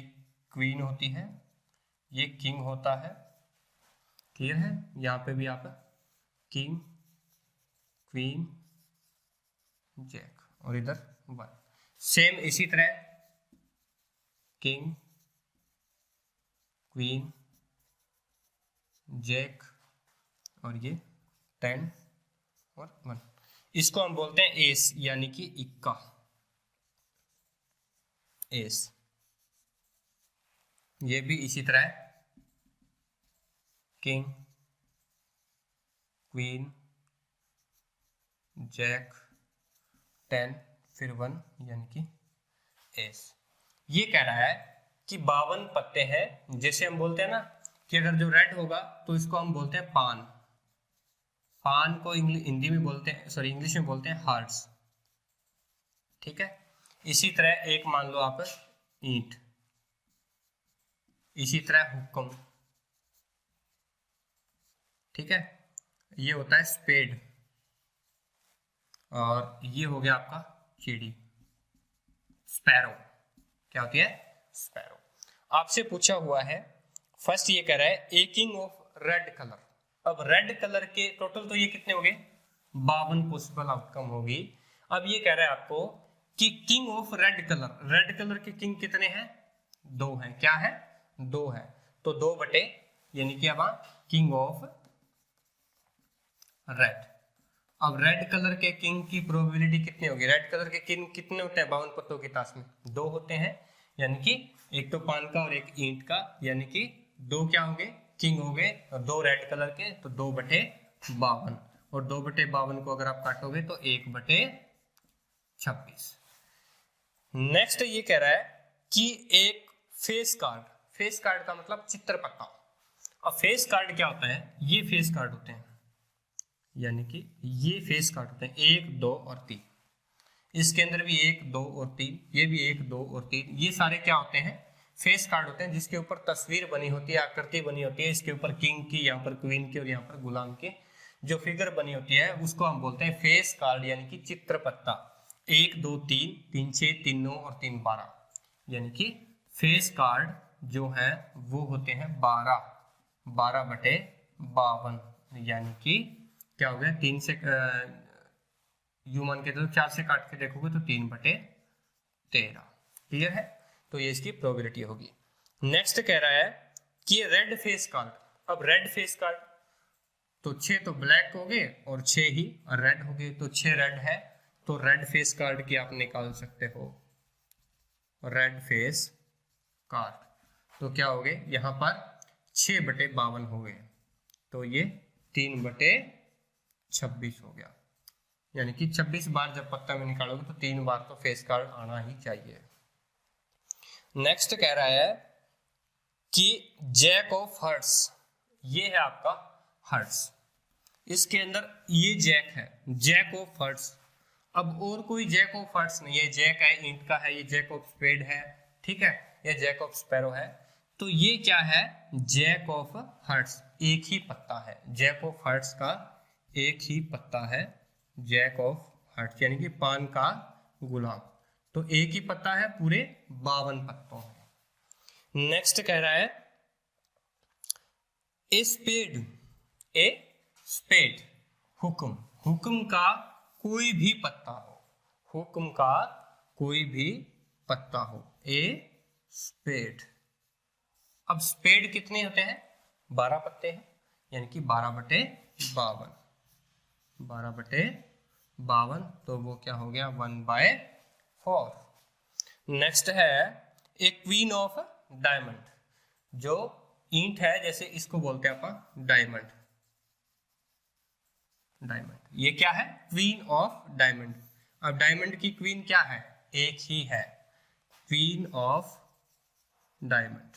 क्वीन होती है, ये किंग होता है। क्लियर है? यहाँ पे भी आप किंग, क्वीन, जैक और इधर 1। सेम इसी तरह किंग, क्वीन, जैक और ये 10 और 1। इसको हम बोलते हैं एस, यानी कि इक्का, एस। ये भी इसी तरह है किंग, क्वीन, जैक, 10 फिर 1, यानी कि एस। ये कह रहा है कि 52 पत्ते हैं। जैसे हम बोलते हैं ना कि अगर जो रेड होगा तो इसको हम बोलते हैं पान। पान को हिंदी में बोलते हैं, सॉरी इंग्लिश में बोलते हैं हार्ट्स। ठीक है। इसी तरह एक मान लो आप ईंट, इसी तरह हुक्म। ठीक है। ये होता है स्पेड और ये हो गया आपका चिड़ी, स्पैरो। क्या होती है? स्पैरो। आपसे पूछा हुआ है, फर्स्ट ये कह रहा है a king of red colour. अब रेड कलर के टोटल तो ये कितने हो गए? 52 पॉसिबल आउटकम होगी। अब ये कह रहा है आपको कि king of red colour, red colour के किंग कितने हैं? 2 हैं। क्या है? 2 है। तो 2 बटे, यानी कि अब किंग ऑफ रेड। अब रेड कलर के किंग की प्रोबेबिलिटी कितनी होगी? रेड कलर के किंग कितने होते हैं 52 पत्तों की ताश में? 2 होते हैं, यानी कि एक तो पान का और एक ईंट का, यानी कि 2 क्या होंगे? किंग हो गए। और 2 रेड कलर के, तो 2/52। और 2/52 को अगर आप काटोगे तो 1/26। नेक्स्ट ये कह रहा है कि एक फेस कार्ड, फेस कार्ड का मतलब चित्र पत्ता। अब फेस कार्ड क्या होता है? ये फेस कार्ड होते हैं, यानी कि ये फेस कार्ड होते हैं 1, 2 और 3। इसके अंदर भी 1, 2 और 3, ये भी 1, 2 और 3। ये सारे क्या होते हैं? फेस कार्ड होते हैं, जिसके ऊपर तस्वीर बनी होती है, आकृति बनी होती है। इसके ऊपर किंग की, यहाँ पर क्वीन की और यहाँ पर गुलाम की जो फिगर बनी होती है उसको हम बोलते हैं फेस कार्ड, यानी कि चित्र पत्ता। 1, 2, 3, 3, 6, 3, 9 और 3, 12, यानी कि फेस कार्ड जो है वो होते हैं 12/52, यानी कि क्या हो गया? 3 से यू मान के तो 4 से काट के देखोगे तो 3/13। क्लियर है? तो ये इसकी प्रोबेबिलिटी होगी। नेक्स्ट कह रहा है कि रेड फेस कार्ड, अब रेड फेस कार्ड तो 6 तो ब्लैक हो गए और 6 ही रेड हो गए, तो 6 रेड है, तो रेड फेस कार्ड की आप निकाल सकते हो, रेड फेस कार्ड तो क्या हो गए यहाँ पर 6/52 हो गए, तो ये 3/26 हो गया, यानी कि 26 बार जब पत्ता में निकालोगे तो 3 बार तो फेस कार्ड आना ही चाहिए। नेक्स्ट कह रहा है कि जैक ऑफ हर्ट्स, ये है आपका हर्ट्स, इसके अंदर ये जैक है, जैक ऑफ हर्ट्स। अब और कोई जैक ऑफ हर्ट्स नहीं है, जैक है ईंट का है, ये जैक ऑफ स्पेड है, ठीक है, ये जैक ऑफ स्पैरो है, तो ये क्या है जैक ऑफ हर्ट्स, एक ही पत्ता है, जैक ऑफ हर्ट्स का एक ही पत्ता है, जैक ऑफ हर्ट्स यानी कि पान का गुलाब, तो एक ही पत्ता है पूरे 52 पत्तों में। नेक्स्ट कह रहा है ए स्पेड, ए स्पेड हुक्म, हुक्म का कोई भी पत्ता हो, हुक्म का कोई भी पत्ता हो, ए स्पेड। अब स्पेड कितने होते हैं 12 पत्ते हैं, यानी कि 12/52, 12/52 तो वो क्या हो गया 1/4। नेक्स्ट है ए क्वीन ऑफ डायमंड, जो ईंट है जैसे इसको बोलते हैं अपन डायमंड, डायमंड ये क्या है क्वीन ऑफ डायमंड। अब डायमंड की क्वीन क्या है एक ही है, क्वीन ऑफ डायमंड।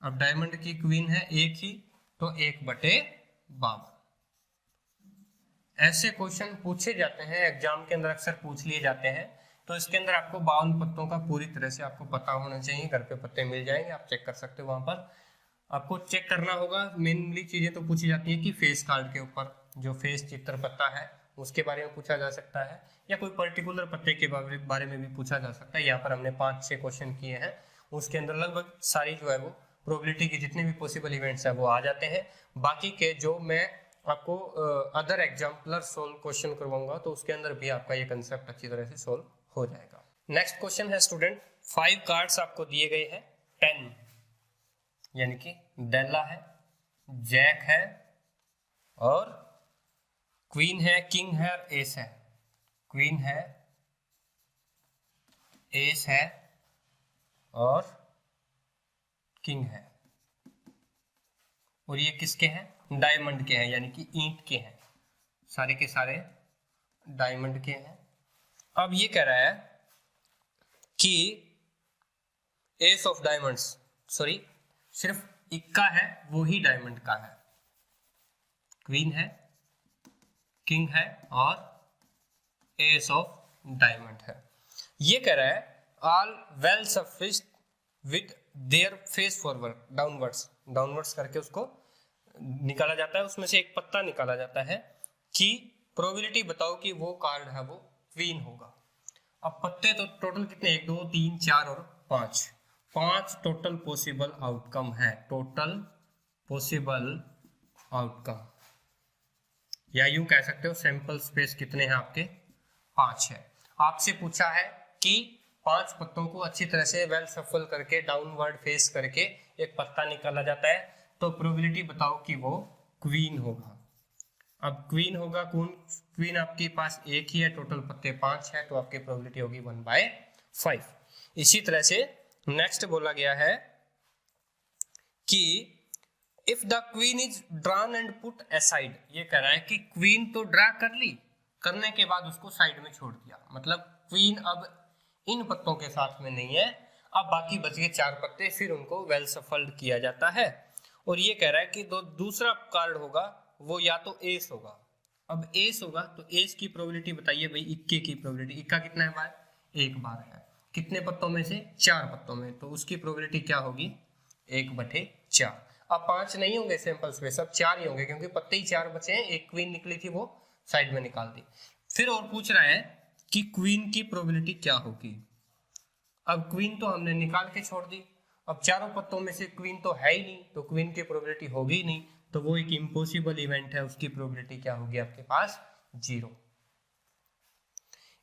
अब डायमंड की क्वीन है एक ही, तो 1/52। ऐसे क्वेश्चन पूछे जाते हैं एग्जाम के अंदर, अक्सर पूछ लिए जाते हैं, तो इसके अंदर आपको 52 पत्तों का पूरी तरह से आपको पता होना चाहिए, घर पे पत्ते मिल जाएंगे, आप चेक कर सकते हो, वहां पर आपको चेक करना होगा। मेनली चीजें तो पूछी जाती है कि फेस कार्ड के ऊपर जो फेस चित्र पत्ता है उसके बारे में पूछा जा सकता है, या कोई पर्टिकुलर पत्ते के बारे में भी पूछा जा सकता है। यहाँ पर हमने 5-6 क्वेश्चन किए हैं, उसके अंदर लगभग सारी जो है वो प्रोबेबिलिटी के जितने भी पॉसिबल इवेंट्स है वो आ जाते हैं। बाकी के जो मैं आपको अदर एग्जाम्पलर सोल्व क्वेश्चन करवाऊंगा तो उसके अंदर भी आपका ये कंसेप्ट अच्छी तरह से सोल्व हो जाएगा। नेक्स्ट क्वेश्चन है स्टूडेंट, 5 कार्ड्स आपको दिए गए हैं, 10 यानी कि डेला है, जैक है और क्वीन है, किंग है और एस है, क्वीन है, एस है और किंग है, और ये किसके हैं डायमंड के हैं, यानी कि ईंट के हैं, सारे के सारे डायमंड के हैं। अब ये कह रहा है कि एस ऑफ डायमंड्स, सॉरी सिर्फ इक्का है वो ही डायमंड का है, क्वीन है, किंग है और एस ऑफ डायमंड है। ये कह रहा है all well shuffled with their face forward downwards, downwards करके उसको निकाला जाता है, उसमें से एक पत्ता निकाला जाता है कि प्रोबेबिलिटी बताओ कि वो कार्ड है वो क्वीन होगा। अब पत्ते तो टोटल कितने 1 2 3 4 और 5 टोटल पॉसिबल आउटकम है, टोटल पॉसिबल आउटकम, या यूं कह सकते हो सैंपल स्पेस कितने हैं आपके 5 है। आपसे पूछा है कि 5 पत्तों को अच्छी तरह से वेल सफल करके डाउनवर्ड फेस करके एक पत्ता निकाला जाता है, तो प्रोबेबिलिटी बताओ कि वो क्वीन होगा। अब क्वीन होगा कौन, क्वीन आपके पास एक ही है, टोटल पत्ते 5 है, तो आपकी प्रोबेबिलिटी होगी 1/5। इसी तरह से नेक्स्ट बोला गया है कि if the queen is drawn and put aside, ये कह रहा है कि क्वीन तो ड्रा कर ली, करने के बाद उसको साइड में छोड़ दिया, मतलब क्वीन अब इन पत्तों के साथ में नहीं है, अब बाकी बच गए 4 पत्ते, फिर उनको वेल सफल्ड किया जाता है। और ये कह रहा है कि दूसरा कार्ड होगा वो या तो एस होगा। अब एस होगा तो एस की प्रोबेबिलिटी बताइए भाई, इक्के की प्रोबेबिलिटी, इक्का कितना है बार 1 बार है, कितने पत्तों में से 4 पत्तों में, तो उसकी प्रोबेबिलिटी क्या होगी 1/4। अब 5 नहीं होंगे सैंपल स्पेस, अब 4 ही होंगे क्योंकि पत्ते ही 4 बचे हैं, एक क्वीन निकली थी वो साइड में निकाल दी। फिर और पूछ रहा है कि क्वीन की प्रोबेबिलिटी क्या होगी। अब क्वीन तो हमने निकाल के छोड़ दी, अब 4 पत्तों में से क्वीन तो है ही नहीं, तो क्वीन की प्रोबेबिलिटी होगी ही नहीं, तो वो एक इम्पॉसिबल इवेंट है, उसकी प्रोबेबिलिटी क्या होगी आपके पास 0।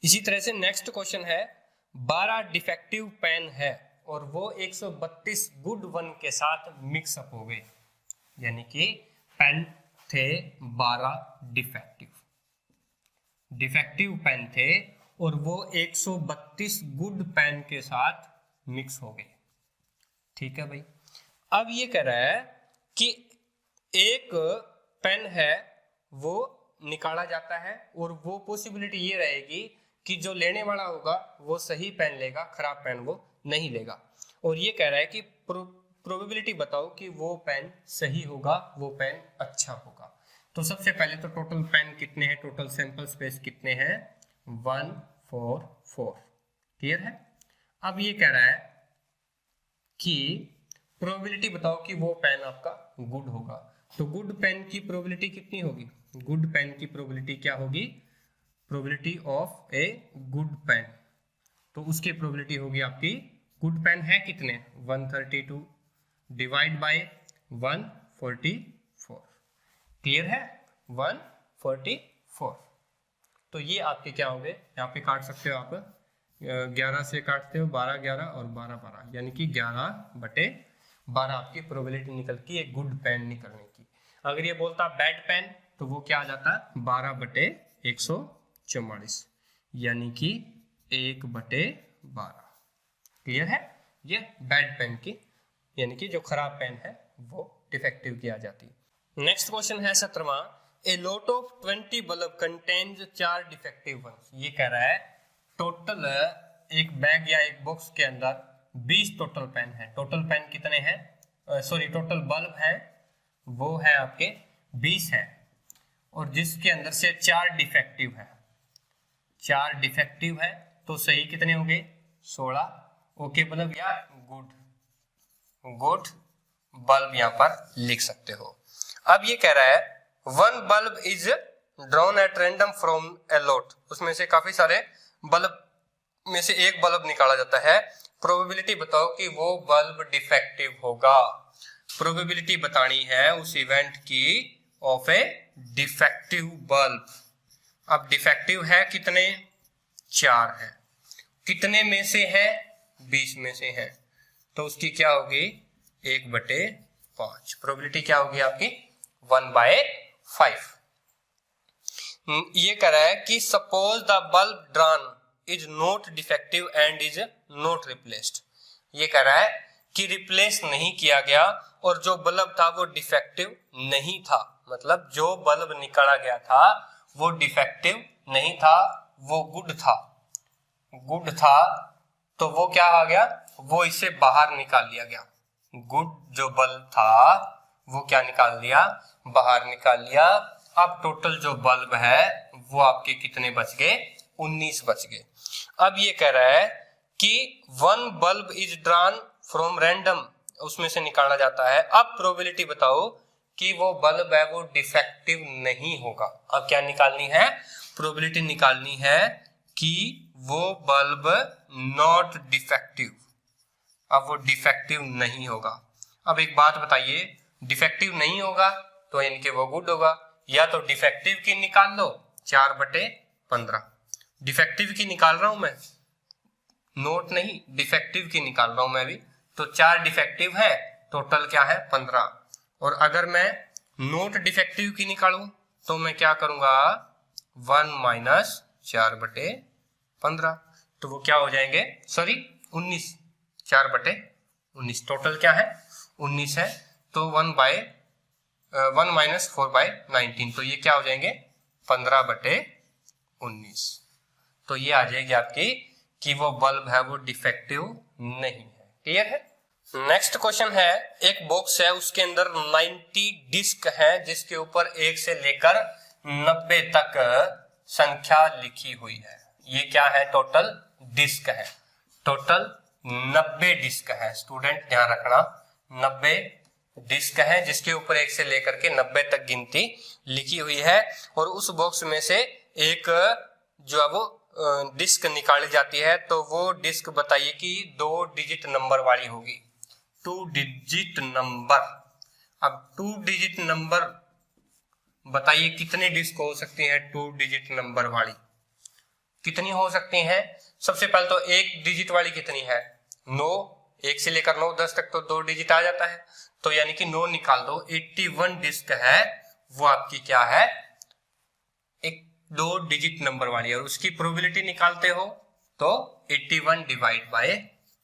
इसी तरह से नेक्स्ट क्वेश्चन है 12 डिफेक्टिव पेन है और वो 132 गुड वन के साथ मिक्सअप हो गए, यानी कि पेन थे 12 डिफेक्टिव पेन थे और वो 132 गुड पेन के साथ मिक्स हो गए। ठीक है भाई। अब ये कह रहा है कि एक पेन है वो निकाला जाता है और वो पॉसिबिलिटी ये रहेगी कि जो लेने वाला होगा वो सही पेन लेगा, खराब पेन वो नहीं लेगा। और ये कह रहा है कि प्रोबेबिलिटी बताओ कि वो पेन सही होगा, वो पेन अच्छा होगा। तो सबसे पहले तो टोटल पेन कितने हैं, टोटल सैंपल स्पेस कितने हैं, 144। क्लियर है। अब ये कह रहा है कि प्रोबेबिलिटी बताओ कि वो पेन आपका गुड होगा। तो गुड पेन की प्रोबेबिलिटी कितनी होगी, गुड पेन की प्रोबेबिलिटी क्या होगी, probability of a good pen. तो उसकी प्रोबेबिलिटी होगी आपकी, गुड पेन है कितने, 132 डिवाइड बाय 144। क्लियर है, 144। तो ये आपके क्या होंगे, यहाँ पे काट सकते हो आप, 11 से काटते हो 12 11 और 12 12, यानी कि 11/12 आपकी प्रोबेबिलिटी निकलती है गुड पेन निकलने की। अगर ये बोलता बैड पेन तो वो क्या आ जाता, 12/144, यानी कि 1/12। क्लियर है। ये बैड पेन की, यानी कि जो खराब पेन है वो डिफेक्टिव की आ जाती है। नेक्स्ट क्वेश्चन है 17वां, a lot of 20 bulb contains 4 defective ones. ये कह रहा है टोटल एक बैग या एक बॉक्स के अंदर 20 टोटल पेन है। टोटल पेन कितने हैं, सॉरी टोटल बल्ब है वो है आपके 20 है, और जिसके अंदर से 4 डिफेक्टिव है, 4 डिफेक्टिव है, तो सही कितने होंगे, 16। ओके बल्ब या गुड बल्ब यहां पर लिख सकते हो। अब ये कह रहा है 1 bulb is drawn at random from a lot, उसमें से काफी सारे बल्ब में से एक बल्ब निकाला जाता है। प्रोबेबिलिटी बताओ कि वो बल्ब डिफेक्टिव होगा। प्रोबेबिलिटी बतानी है उस इवेंट की ऑफ ए डिफेक्टिव बल्ब। अब डिफेक्टिव है कितने, 4 है, कितने में से है, 20 में से है, तो उसकी क्या होगी, 1/5। प्रोबेबिलिटी क्या होगी आपकी, 1/5। ये कह रहा है कि suppose the bulb drawn is not defective and is not replaced. ये कह रहा है कि रिप्लेस नहीं किया गया और जो बल्ब था वो डिफेक्टिव नहीं था, मतलब जो बल्ब निकाला गया था वो डिफेक्टिव नहीं था, वो गुड था, तो वो क्या आ गया, वो इसे बाहर निकाल लिया गया। गुड जो बल्ब था वो क्या निकाल लिया, बाहर निकाल लिया। अब टोटल जो बल्ब है वो आपके कितने बच गए, 19 बच गए। अब ये कह रहा है कि 1 bulb is drawn from random, उसमें से निकाला जाता है। अब प्रोबेबिलिटी बताओ कि वो बल्ब है वो डिफेक्टिव नहीं होगा। अब क्या निकालनी है, प्रोबेबिलिटी निकालनी है कि वो बल्ब नॉट डिफेक्टिव, अब वो डिफेक्टिव नहीं होगा। अब एक बात बताइए, डिफेक्टिव नहीं होगा तो यानी कि वो गुड होगा, या तो डिफेक्टिव की निकाल लो 4/15, डिफेक्टिव की निकाल रहा हूं मैं, नोट नहीं, डिफेक्टिव की निकाल रहा हूं मैं भी, तो 4 डिफेक्टिव है, टोटल क्या है 15। और अगर मैं नोट डिफेक्टिव की निकालूं तो मैं क्या करूंगा, 1 - 4/15, तो वो क्या हो जाएंगे, सॉरी 19, 4/19, टोटल क्या है 19 है, तो 1 - 4/19, तो ये क्या हो जाएंगे 15/19। तो ये आ जाएगी आपकी कि वो बल्ब है वो डिफेक्टिव नहीं है। क्लियर है। नेक्स्ट क्वेश्चन है, एक बॉक्स है उसके अंदर 90 डिस्क है जिसके ऊपर 1 से लेकर 90 तक संख्या लिखी हुई है। ये क्या है, टोटल डिस्क है, टोटल 90 डिस्क है। स्टूडेंट ध्यान रखना, 90 डिस्क है जिसके ऊपर 1 से लेकर के 90 तक गिनती लिखी हुई है, और उस बॉक्स में से एक जो है वो डिस्क निकाली जाती है, तो वो डिस्क बताइए कि 2 डिजिट नंबर वाली होगी, 2 डिजिट नंबर। अब 2 डिजिट नंबर बताइए कितने डिस्क हो सकती है 2 डिजिट नंबर वाली, कितनी हो सकती हैं? सबसे पहले तो एक डिजिट वाली कितनी है? 9, 1 से लेकर 9 10 तक तो 2 डिजिट आ जाता है, तो यानी कि 9 निकाल दो। 81 डिस्क है वो आपकी क्या है? एक 2 डिजिट नंबर वाली, और उसकी प्रोबेबिलिटी निकालते हो तो 81 डिवाइड बाय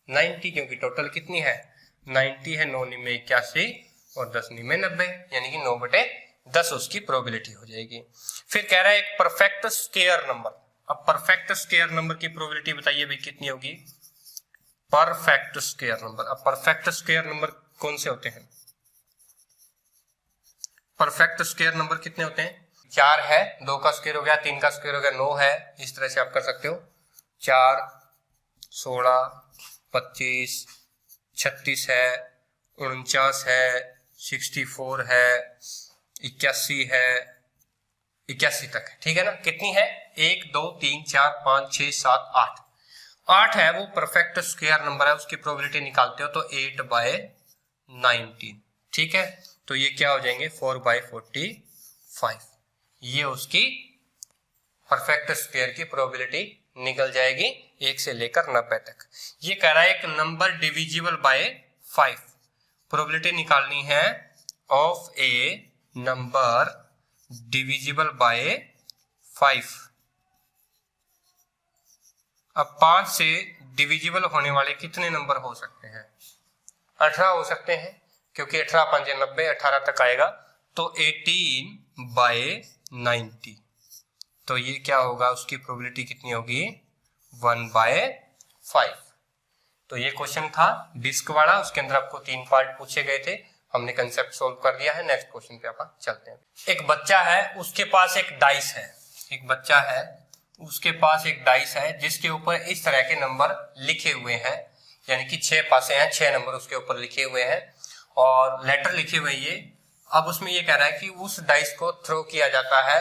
90, क्योंकि टोटल कितनी है? 90 है। 9 में 81 और 10 में 90, यानी कि 9/10 उसकी प्रोबेबिलिटी हो जाएगी। फिर कह रहा है एक परफेक्ट स्क्वायर नंबर। अब परफेक्ट स्क्वायर नंबर की प्रोबेबिलिटी बताइए भाई कितनी होगी? Perfect square number. अब परफेक्ट स्क्वायर नंबर कौन से होते हैं? परफेक्ट स्क्वायर नंबर कितने होते हैं? 4 है, 2 का स्क्वायर हो गया, 3 का स्क्वायर हो गया, 9 है। इस तरह से आप कर सकते हो। 4, 16, 25, 36 है, 49 है, 64 है, 81 है, 81 तक है, ठीक है ना? कितनी है? 1 2 3 4 5 6 7 8 8 है वो परफेक्ट स्क्वायर नंबर है। उसकी प्रोबेबिलिटी निकालते हो तो 8/19, ठीक है? तो ये क्या हो जाएंगे? 4/45। ये उसकी परफेक्ट स्क्वायर की प्रोबेबिलिटी निकल जाएगी 1 से लेकर 90 तक। ये कह रहा है एक नंबर डिविजिबल बाय 5, प्रोबेबिलिटी निकालनी है of A number divisible by 5। अब 5 से डिविजिबल होने वाले कितने नंबर हो सकते हैं? 18 हो सकते हैं, क्योंकि 18 5 90, 18 तक आएगा, तो 18/90। तो ये क्या होगा? उसकी प्रोबेबिलिटी कितनी होगी? 1/5। तो ये क्वेश्चन था डिस्क वाला, उसके अंदर आपको 3 पार्ट पूछे गए थे, हमने कंसेप्ट सोल्व कर दिया है। नेक्स्ट क्वेश्चन पे अपन चलते हैं। एक बच्चा है, उसके पास एक डाइस है। एक बच्चा है, उसके पास एक डाइस है जिसके ऊपर इस तरह के नंबर लिखे हुए हैं, यानी कि 6 पासे हैं, 6 नंबर उसके ऊपर लिखे हुए हैं और लेटर लिखे हुए ये। अब उसमें ये कह रहा है कि उस डाइस को थ्रो किया जाता है,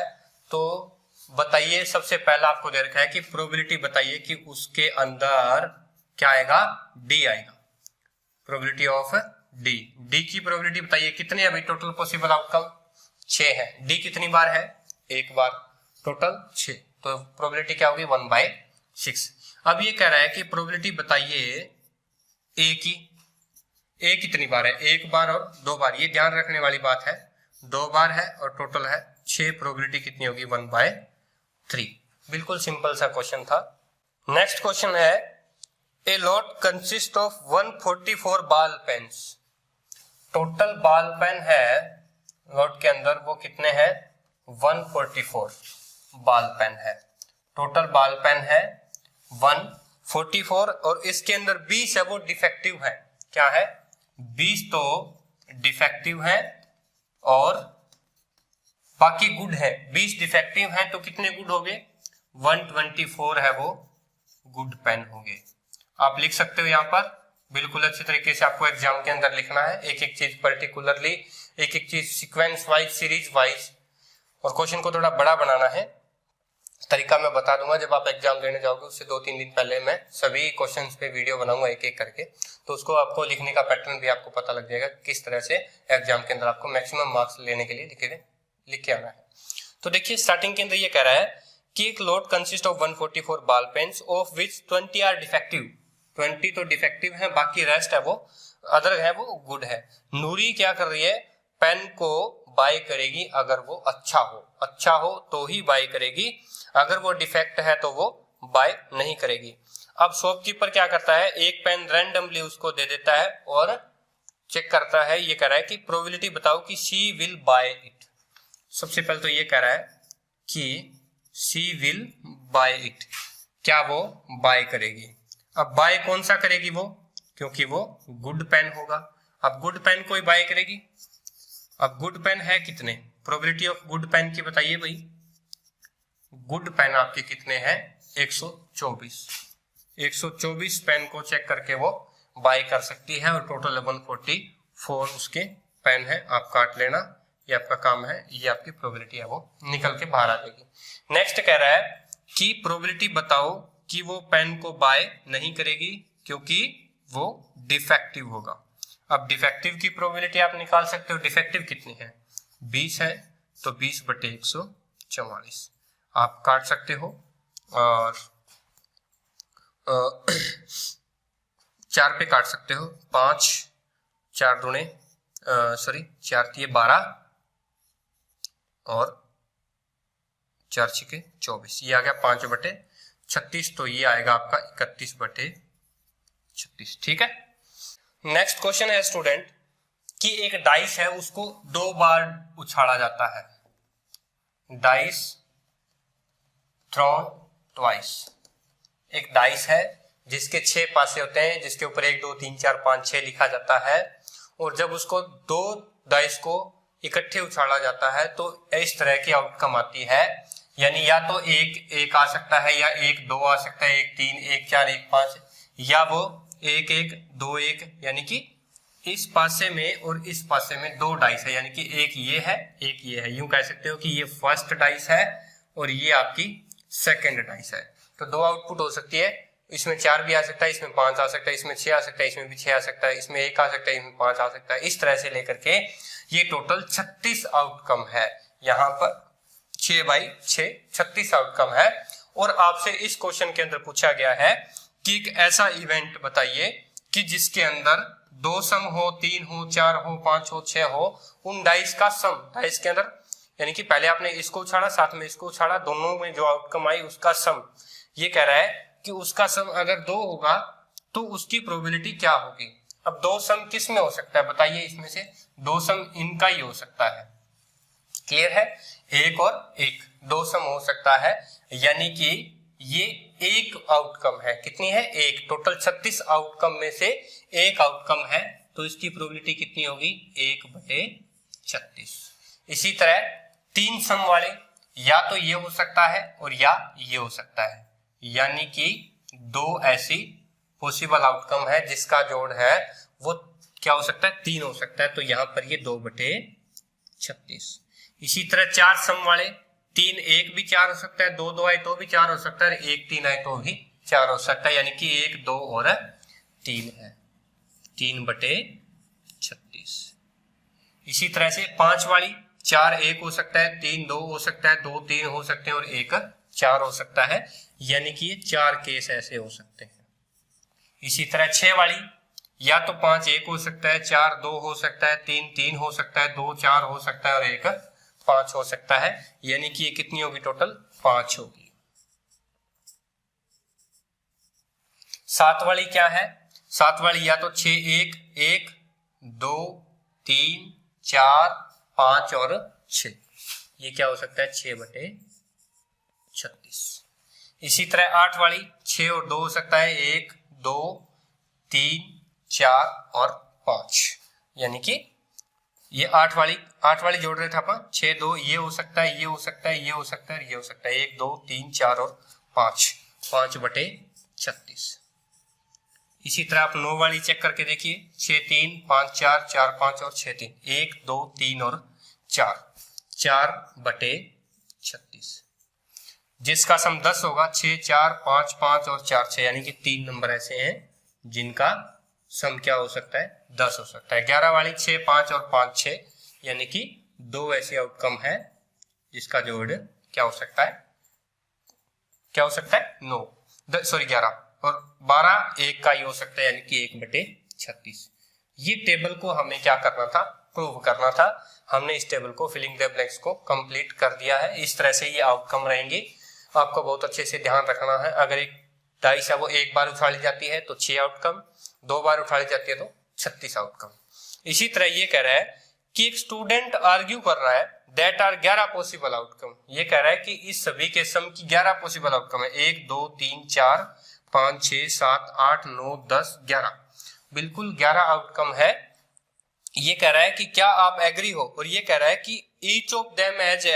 तो बताइए, सबसे पहला आपको दे रखा है कि प्रोबेबिलिटी बताइए कि उसके अंदर क्या आएगा? डी आएगा। Probability of D. डी की प्रोबेबिलिटी बताइए कितने है भाई? टोटल पॉसिबल आउटकम 6 है। डी कितनी बार है? 1 बार, टोटल 6, तो प्रोबेबिलिटी क्या होगी? 1/6। अब ये कह रहा है कि प्रोबेबिलिटी बताइए ए की। ए कितनी बार है? 1 बार और 2 बार, ये ध्यान रखने वाली बात है। 2 बार है और टोटल है 6, प्रोबेबिलिटी कितनी होगी? 1/3। बिल्कुल सिंपल सा क्वेश्चन था। नेक्स्ट क्वेश्चन है a lot consist of 144 ball pens. Total ball pen है लॉट के अंदर, वो कितने हैं? 144 बॉल पेन है। टोटल बॉल पेन है 144 और इसके अंदर 20 है वो डिफेक्टिव है। क्या है? 20 तो डिफेक्टिव है और बाकी गुड है। 20 डिफेक्टिव है तो कितने गुड हो गए? 124 है वो गुड पेन हो गए। आप लिख सकते हो यहाँ पर, बिल्कुल अच्छे तरीके से आपको एग्जाम के अंदर लिखना है, एक एक चीज पर्टिकुलरली, एक एक चीज सीक्वेंस वाइज, सीरीज वाइज, और क्वेश्चन को थोड़ा बड़ा बनाना है। तरीका मैं बता दूंगा जब आप एग्जाम देने जाओगे, उससे 2-3 दिन पहले मैं सभी क्वेश्चंस पे वीडियो बनाऊंगा एक एक करके, तो उसको आपको लिखने का पैटर्न भी आपको पता लग जाएगा किस तरह से एग्जाम के अंदर आपको मैक्सिमम मार्क्स लेने के लिए लिख के आना है। तो देखिए स्टार्टिंग के अंदर ये कह रहा है कि एक load consist of 144 ball pens of which 20 are defective. 20 तो डिफेक्टिव है, बाकी रेस्ट है वो अदर है, वो गुड है। नूरी क्या कर रही है? पेन को बाय करेगी अगर वो अच्छा हो तो ही बाय करेगी, अगर वो डिफेक्ट है तो वो बाय नहीं करेगी। अब शॉपकीपर क्या करता है? एक पेन रैंडमली उसको दे देता है और चेक करता है। ये कह रहा है कि प्रोबेबिलिटी बताओ कि शी विल बाय इट। सबसे पहले तो ये कह रहा है कि शी विल बाय इट, क्या वो बाय करेगी। अब बाय कौन सा करेगी वो? क्योंकि वो गुड पेन होगा। अब गुड पेन कोई बाय करेगी। अब गुड पेन है कितने? प्रोबेबिलिटी ऑफ गुड पेन की बताइए भाई। गुड पेन आपके कितने हैं? 124। 124 पेन को चेक करके वो बाय कर सकती है और टोटल 144 उसके पेन है। आप काट लेना, ये आपका काम है, ये आपकी प्रोबेबिलिटी है वो निकल के बाहर आ जाएगी। नेक्स्ट कह रहा है कि प्रोबेबिलिटी बताओ कि वो पेन को बाय नहीं करेगी क्योंकि वो डिफेक्टिव होगा। अब डिफेक्टिव की प्रोबेबिलिटी आप निकाल सकते हो। डिफेक्टिव कितनी है? 20 है, तो 20/144 आप काट सकते हो। और 4 पे काट सकते हो, 5 4 दूने 4 तिये 12 और 4 छिके 24, ये आ गया 5/36, तो ये आएगा आपका 31/36। ठीक है। नेक्स्ट क्वेश्चन है स्टूडेंट कि एक डाइस है उसको 2 बार उछाला जाता है, डाइस थ्रोन ट्वाइस। एक डाइस है जिसके 6 पासे होते हैं, जिसके ऊपर 1 2 3 4 5 6 लिखा जाता है, और जब उसको 2 डाइस को इकट्ठे उछाला जाता है तो इस तरह की आउटकम आती है, यानी या तो 1 आ सकता है, या 1 2 आ सकता है, 1 3 1 4 1 5, या वो 1 1 2 1, यानी कि इस पासे में और इस पासे में 2 डाइस है, यानी कि एक ये है एक ये है। यूं कह सकते हो कि ये फर्स्ट डाइस है और ये आपकी सेकंड डाइस है। तो 2 आउटपुट हो सकती है, इसमें 4 भी आ सकता है, इसमें 5 आ सकता है, इसमें 6 आ सकता है, इसमें भी 6 आ सकता है, इसमें 1 आ सकता है, इसमें 5 आ सकता है। इस तरह से लेकर के ये टोटल 36 आउटकम है। यहाँ पर 6 बाई 6 36 आउटकम है। और आपसे इस क्वेश्चन के अंदर पूछा गया है कि एक ऐसा इवेंट बताइए कि जिसके अंदर 2 सम हो, 3 हो, 4 हो, 5 हो, 6 हो, उन डाइस का सम, डाइस के अंदर यानी कि पहले आपने इसको उछाड़ा साथ में इसको उछाड़ा, दोनों में जो आउटकम आई उसका सम। ये कह रहा है कि उसका सम अगर 2 होगा तो उसकी प्रोबेबिलिटी क्या होगी। अब 2 सम किस में हो सकता है बताइए, इसमें से 2 सम इनका ही हो सकता है। क्लियर है, 1 और 1 2 सम हो सकता है, यानी कि ये एक आउटकम है। कितनी है? 1। टोटल 36 आउटकम में से एक आउटकम है, तो इसकी प्रोबेबिलिटी कितनी होगी? 1/36। इसी तरह 3 सम वाले या तो ये हो सकता है और या ये हो सकता है, यानी कि 2 ऐसी पॉसिबल आउटकम है जिसका जोड़ है वो क्या हो सकता है? 3 हो सकता है, तो यहां पर ये 2/36। इसी तरह 4 सम वाले, 3 1 भी 4 हो सकता है, 2 2 आए तो भी 4 हो सकता है, 1 3 आए तो भी 4 हो सकता है, यानी कि 1 2 और 3 है, 3/36। इसी तरह से 5 वाली, 4 1 हो सकता है, 3 2 हो सकता है, 2 3 हो सकते हैं और 1 4 हो सकता है, यानी कि ये 4 केस ऐसे हो सकते हैं। इसी तरह 6 वाली, या तो 5 1 हो सकता है, 4 2 हो सकता है, 3 3 हो सकता है, 2 4 हो सकता है और 1 5 हो सकता है, यानी कि ये कितनी होगी? टोटल 5 होगी। 7 वाली क्या है? 7 वाली या तो 6 1 1 2 3 4 5 और 6, ये क्या हो सकता है? 6/36। इसी तरह 8 वाली, 6 और 2 हो सकता है, 1 2 3 4 और 5, यानी कि ये 8 वाली जोड़ रहे थे अपन, 6 2 ये हो सकता है, ये हो सकता है, ये हो सकता है, ये हो सकता है, 1 2 3 4 और 5, 5/36। इसी तरह आप 9 वाली चेक करके देखिए, 6 3 5 4 4 5 और 6 3, 1 2 3 और 4, 4/36। जिसका सम 10 होगा, 6 4 5 5 और 4 6, यानी कि 3 नंबर ऐसे हैं जिनका सम क्या हो सकता है? 10 हो सकता है। 11 वाली 6 5 और 5 6, यानी कि 2 ऐसे आउटकम है जिसका जोड़ क्या हो सकता है? क्या हो सकता है? 11 और 12 1 का ही हो सकता है, यानी कि 1/36। ये टेबल को हमें क्या करना था? प्रूव करना था। हमने इस टेबल को, फिलिंग द ब्लैंक्स को कंप्लीट कर दिया है। इस तरह से ये आउटकम रहेंगे। आपको बहुत अच्छे से ध्यान रखना है। अगर एक डाइस है वो 1 बार उछाली जाती है तो 6 आउटकम, 2 बार उछाली जाती है तो 36 आउटकम। इसी तरह ये कह रहा है कि एक स्टूडेंट आर्ग्यू कर रहा है दैट आर 11 पॉसिबल आउटकम। ये कह रहा है कि इस सभी के सम की 11 पॉसिबल आउटकम है, 1 2 3 4 5 6 7 8 9 10 11, बिल्कुल 11 आउटकम है। ये कह रहा है कि क्या आप एग्री हो, और ये कह रहा है कि each of them as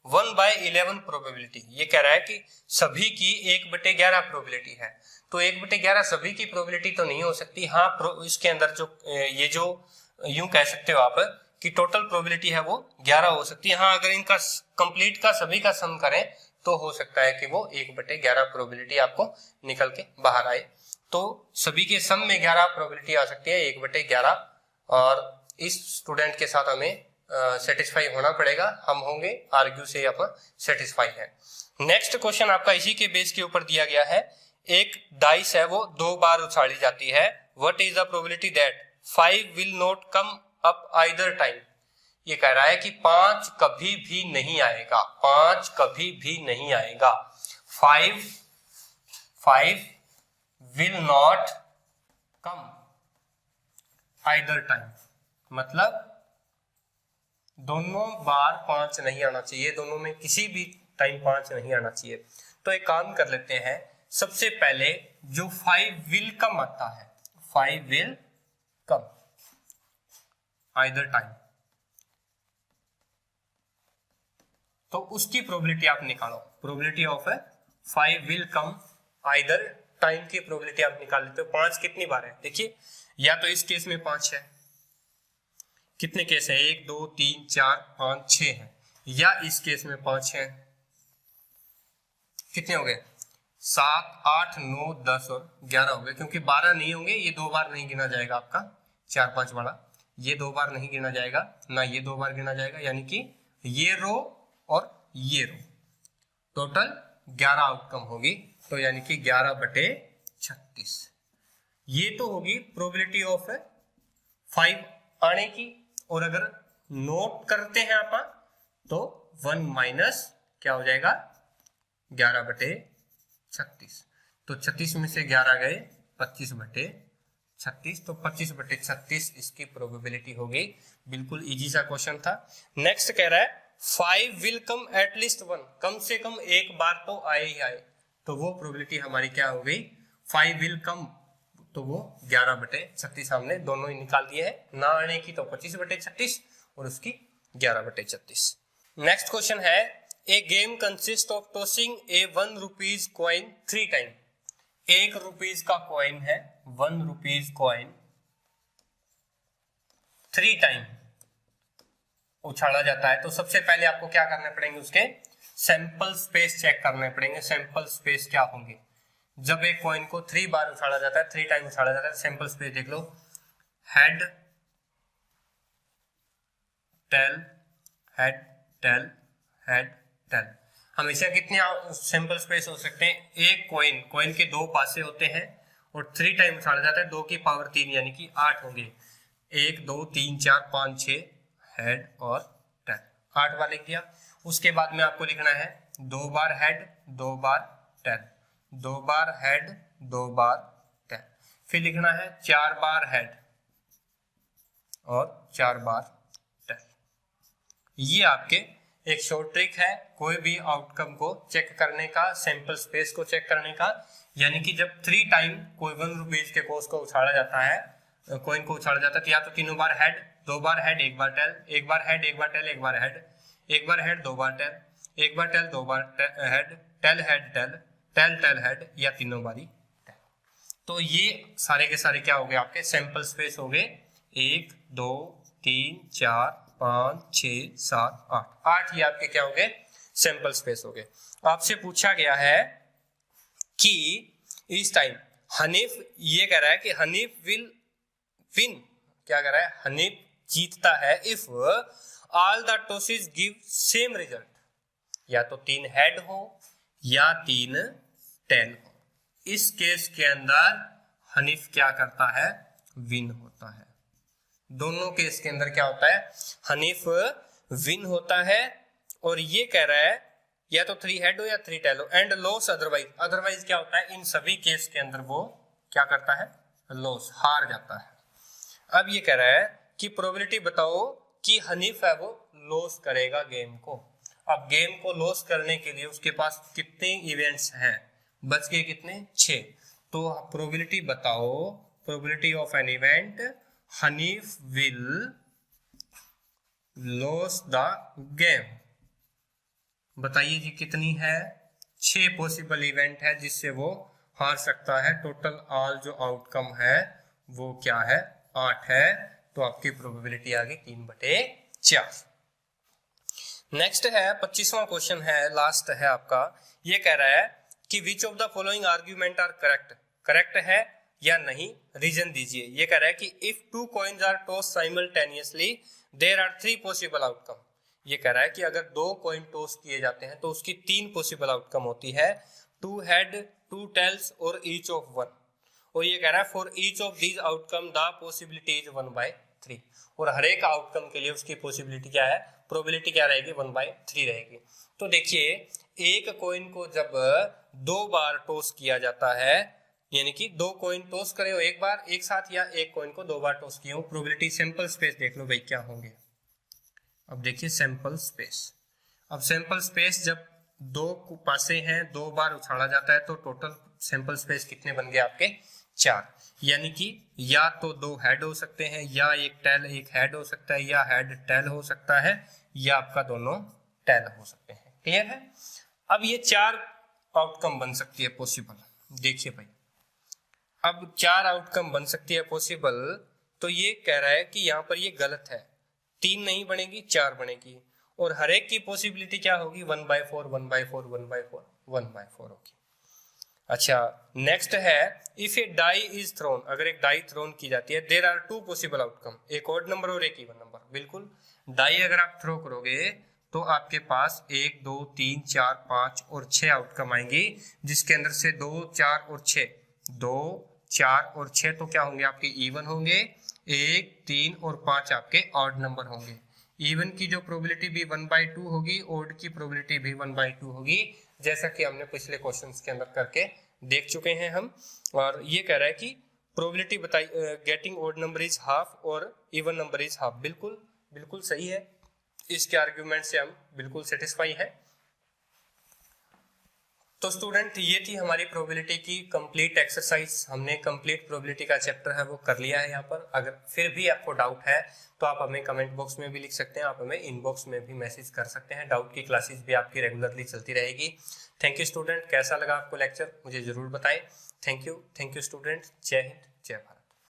1/11 probability. ये कह रहा है कि सभी की 1/11 प्रोबेबिलिटी है। तो 1/11 सभी की प्रोबेबिलिटी तो नहीं हो सकती। हाँ, इसके अंदर जो ये जो यूं कह सकते हो आप कि टोटल प्रोबेबिलिटी है वो 11 हो सकती है। हाँ, अगर इनका कंप्लीट का सभी का सम करें तो हो सकता है कि वो 1/11 प्रोबेबिलिटी आपको निकल के बाहर आए। तो सभी के सम में 11 प्रोबेबिलिटी आ सकती है, 1/11। और इस स्टूडेंट के साथ हमें सेटिस्फाई होना पड़ेगा, हम होंगे आर्ग्यू से अपन सेटिस्फाई है। नेक्स्ट क्वेश्चन आपका इसी के बेस के ऊपर दिया गया है। एक डाइस है वो 2 बार उछाली जाती है, what is the probability that 5 will not come up either time. ये कह रहा है कि 5 कभी भी नहीं आएगा, 5 कभी भी नहीं आएगा। 5 will not come either time, मतलब दोनों बार 5 नहीं आना चाहिए, दोनों में किसी भी टाइम 5 नहीं आना चाहिए। तो एक काम कर लेते हैं, सबसे पहले जो 5 विल कम आता है, 5 विल कम आइदर टाइम, तो उसकी प्रोबेबिलिटी आप निकालो। Probability of 5 will come either time की प्रोबेबिलिटी आप निकाल लेते हो। 5 कितनी बार है, देखिए, या तो इस केस में 5 है, कितने केस है, 1 2 3 4 5 6 है, या इस केस में 5 है, कितने हो गए, 7 8 9 10 और 11 हो गए, क्योंकि 12 नहीं होंगे, ये 2 बार नहीं गिना जाएगा आपका 4 5 वाला, ये 2 बार नहीं गिना जाएगा ना, ये 2 बार गिना जाएगा, यानी कि ये रो और ये रो, टोटल 11 आउटकम होगी, तो यानी कि 11/36। ये तो होगी प्रोबेबिलिटी ऑफ 5 आने की, और अगर नोट करते हैं अपन तो 1 माइनस क्या हो जाएगा, 11/36, तो 36 में से 11 गए, 25/36, तो 25/36 इसकी प्रोबेबिलिटी होगी। बिल्कुल इजी सा क्वेश्चन था। नेक्स्ट कह रहा है 5 विल कम एटलीस्ट 1, कम से कम एक बार तो आए ही आए, तो वो प्रोबेबिलिटी हमारी क्या हो गई, 5 विल कम, तो वो 11/36 हमने दोनों ही निकाल दिए हैं, ना आने की तो 25/36 और उसकी 11/36। नेक्स्ट क्वेश्चन है, a game consist of tossing a 1 rupees coin 3 time. 1 rupees का कॉइन है, 1 रुपीज कॉइन 3 टाइम उछाला जाता है। तो सबसे पहले आपको क्या करने पड़ेंगे, उसके सैंपल स्पेस चेक करने पड़ेंगे। सैंपल स्पेस क्या होंगे, जब एक कॉइन को 3 बार उछाला जाता है, 3 टाइम उछाला जाता है, सैंपल स्पेस देख लो, head tail head tail head tail. हमेशा कितने सैंपल स्पेस हो सकते हैं, एक कॉइन के 2 पासे होते हैं और 3 टाइम उछाला जाता है, 2 की पावर 3 यानी कि 8 होंगे, 1 2 3 4 5 6 हेड और टेल, 8 बार लिख दिया। उसके बाद में आपको लिखना है 2 बार हेड 2 बार टेल, 2 बार हेड 2 बार टेल, फिर लिखना है 4 बार हेड और 4 बार टेल। ये आपके एक शॉर्ट ट्रिक है कोई भी आउटकम को चेक करने का, सैंपल स्पेस को चेक करने का। यानी कि जब 3 टाइम कोई 1 रुपीज के कोर्स को उछाला जाता है, कॉइन को उछाला जाता है, तो या तो 3 बार हेड 2 बार हेड 1 बार टेल, 1 बार हेड 1 बार टेल 1 बार हेड, 1 बार हेड 2 बार टेल, 1 बार टेल 2 बार head, tail head tail tail tail head, या तीनों बारी टेल। तो ये सारे के सारे क्या हो गए आपके सैंपल स्पेस हो गए, 1 2 3 4 5 6 7 8, 8 ही आपके क्या हो गए सैंपल स्पेस हो गए। आपसे पूछा गया है कि इस टाइम हनीफ ये कह रहा है कि हनीफ विल विन, क्या कह रहा है, हनीफ जीतता है if all the tosses give same result, या तो 3 हेड हो या 3 टेल हो। इस केस के अंदर हनीफ क्या करता है, विन होता है। दोनों केस के अंदर क्या होता है, हनीफ विन होता है, और ये कह रहा है या तो 3 हेड हो या 3 टेल हो, एंड लॉस अदरवाइज। अदरवाइज क्या होता है, इन सभी केस के अंदर वो क्या करता है, लॉस, हार जाता है। अब ये कह रहा है कि प्रोबेबिलिटी बताओ कि हनीफ है वो लॉस करेगा गेम को। अब गेम को लॉस करने के लिए उसके पास कितने इवेंट्स हैं, बच गए कितने, 6। तो प्रोबेबिलिटी बताओ, probability of an event Hanif will loss the game, बताइए जी कितनी है, 6 पॉसिबल इवेंट है जिससे वो हार सकता है। टोटल ऑल जो आउटकम है वो क्या है, 8 है। तो आपकी प्रोबेबिलिटी आ गई 3/4। नेक्स्ट है 25वां क्वेश्चन है, लास्ट है आपका। ये कह रहा है कि which of the following argument are correct, correct है या नहीं, रीजन दीजिए। ये कह रहा है कि if 2 coins are toss simultaneously there are 3 possible outcome. ये कह रहा है कि अगर 2 कॉइन टॉस किए जाते हैं तो उसकी 3 पॉसिबल आउटकम होती है, 2 हेड 2 टेल्स और ईच ऑफ 1। और ये कह रहा है for each of these outcome the possibility is 1/3। और हर एक आउटकम के लिए उसकी पॉसिबिलिटी क्या है, प्रोबेबिलिटी क्या रहेगी, 1/3 रहेगी। तो देखिए एक कॉइन को जब 2 बार टॉस किया जाता है, यानी कि 2 कॉइन टॉस करे हो एक बार एक साथ, या एक कॉइन को 2 बार टॉस किए हो, प्रोबेबिलिटी सैंपल स्पेस देख लो भाई क्या होंगे। अब देखिए सैंपल स्पेस, अब सैंपल स्पेस जब 2 पासे हैं 2 बार उछाला जाता है तो टोटल सैंपल स्पेस कितने बन गए आपके, 4। यानी कि या तो 2 हेड हो सकते हैं, या एक टेल एक हेड हो सकता है, या हेड टेल हो सकता है, या आपका दोनों टेल हो सकते हैं। क्लियर है। अब ये 4 आउटकम बन सकती है पॉसिबल। देखिए भाई अब 4 आउटकम बन सकती है पॉसिबल, तो ये कह रहा है कि यहाँ पर ये गलत है, 3 नहीं बनेगी 4 बनेगी। और हर एक की पॉसिबिलिटी क्या होगी, 1/4 1/4 1/4 1/4 होगी। अच्छा नेक्स्ट है if a die is thrown, अगर एक डाई थ्रोन की जाती है, देयर आर 2 पॉसिबल आउटकम, एक ऑड नंबर और एक इवन नंबर। बिल्कुल डाई अगर आप थ्रो करोगे तो आपके पास 1 2 3 4 5 और 6 आउटकम आएंगी, जिसके अंदर से 2 4 और 6, 2 4 और 6 तो क्या होंगे आपके इवन होंगे, 1 3 और 5 आपके ऑड नंबर होंगे। इवन की जो प्रोबेबिलिटी भी 1/2 होगी, ऑड की प्रोबेबिलिटी भी 1/2 होगी, जैसा कि हमने पिछले क्वेश्चंस के अंदर करके देख चुके हैं हम। और ये कह रहा है कि प्रोबेबिलिटी बताई getting odd number is half और इवन नंबर इज हाफ। बिल्कुल बिल्कुल सही है, इसके आर्ग्यूमेंट से हम बिल्कुल सेटिस्फाई है। तो स्टूडेंट ये थी हमारी प्रोबेबिलिटी की कंप्लीट एक्सरसाइज। हमने कंप्लीट प्रोबेबिलिटी का चैप्टर है वो कर लिया है यहाँ पर। अगर फिर भी आपको डाउट है तो आप हमें कमेंट बॉक्स में भी लिख सकते हैं, आप हमें इनबॉक्स में भी मैसेज कर सकते हैं। डाउट की क्लासेस भी आपकी रेगुलरली चलती रहेगी। थैंक यू स्टूडेंट, कैसा लगा आपको लेक्चर मुझे जरूर बताएं। थैंक यू स्टूडेंट, जय हिंद जय भारत।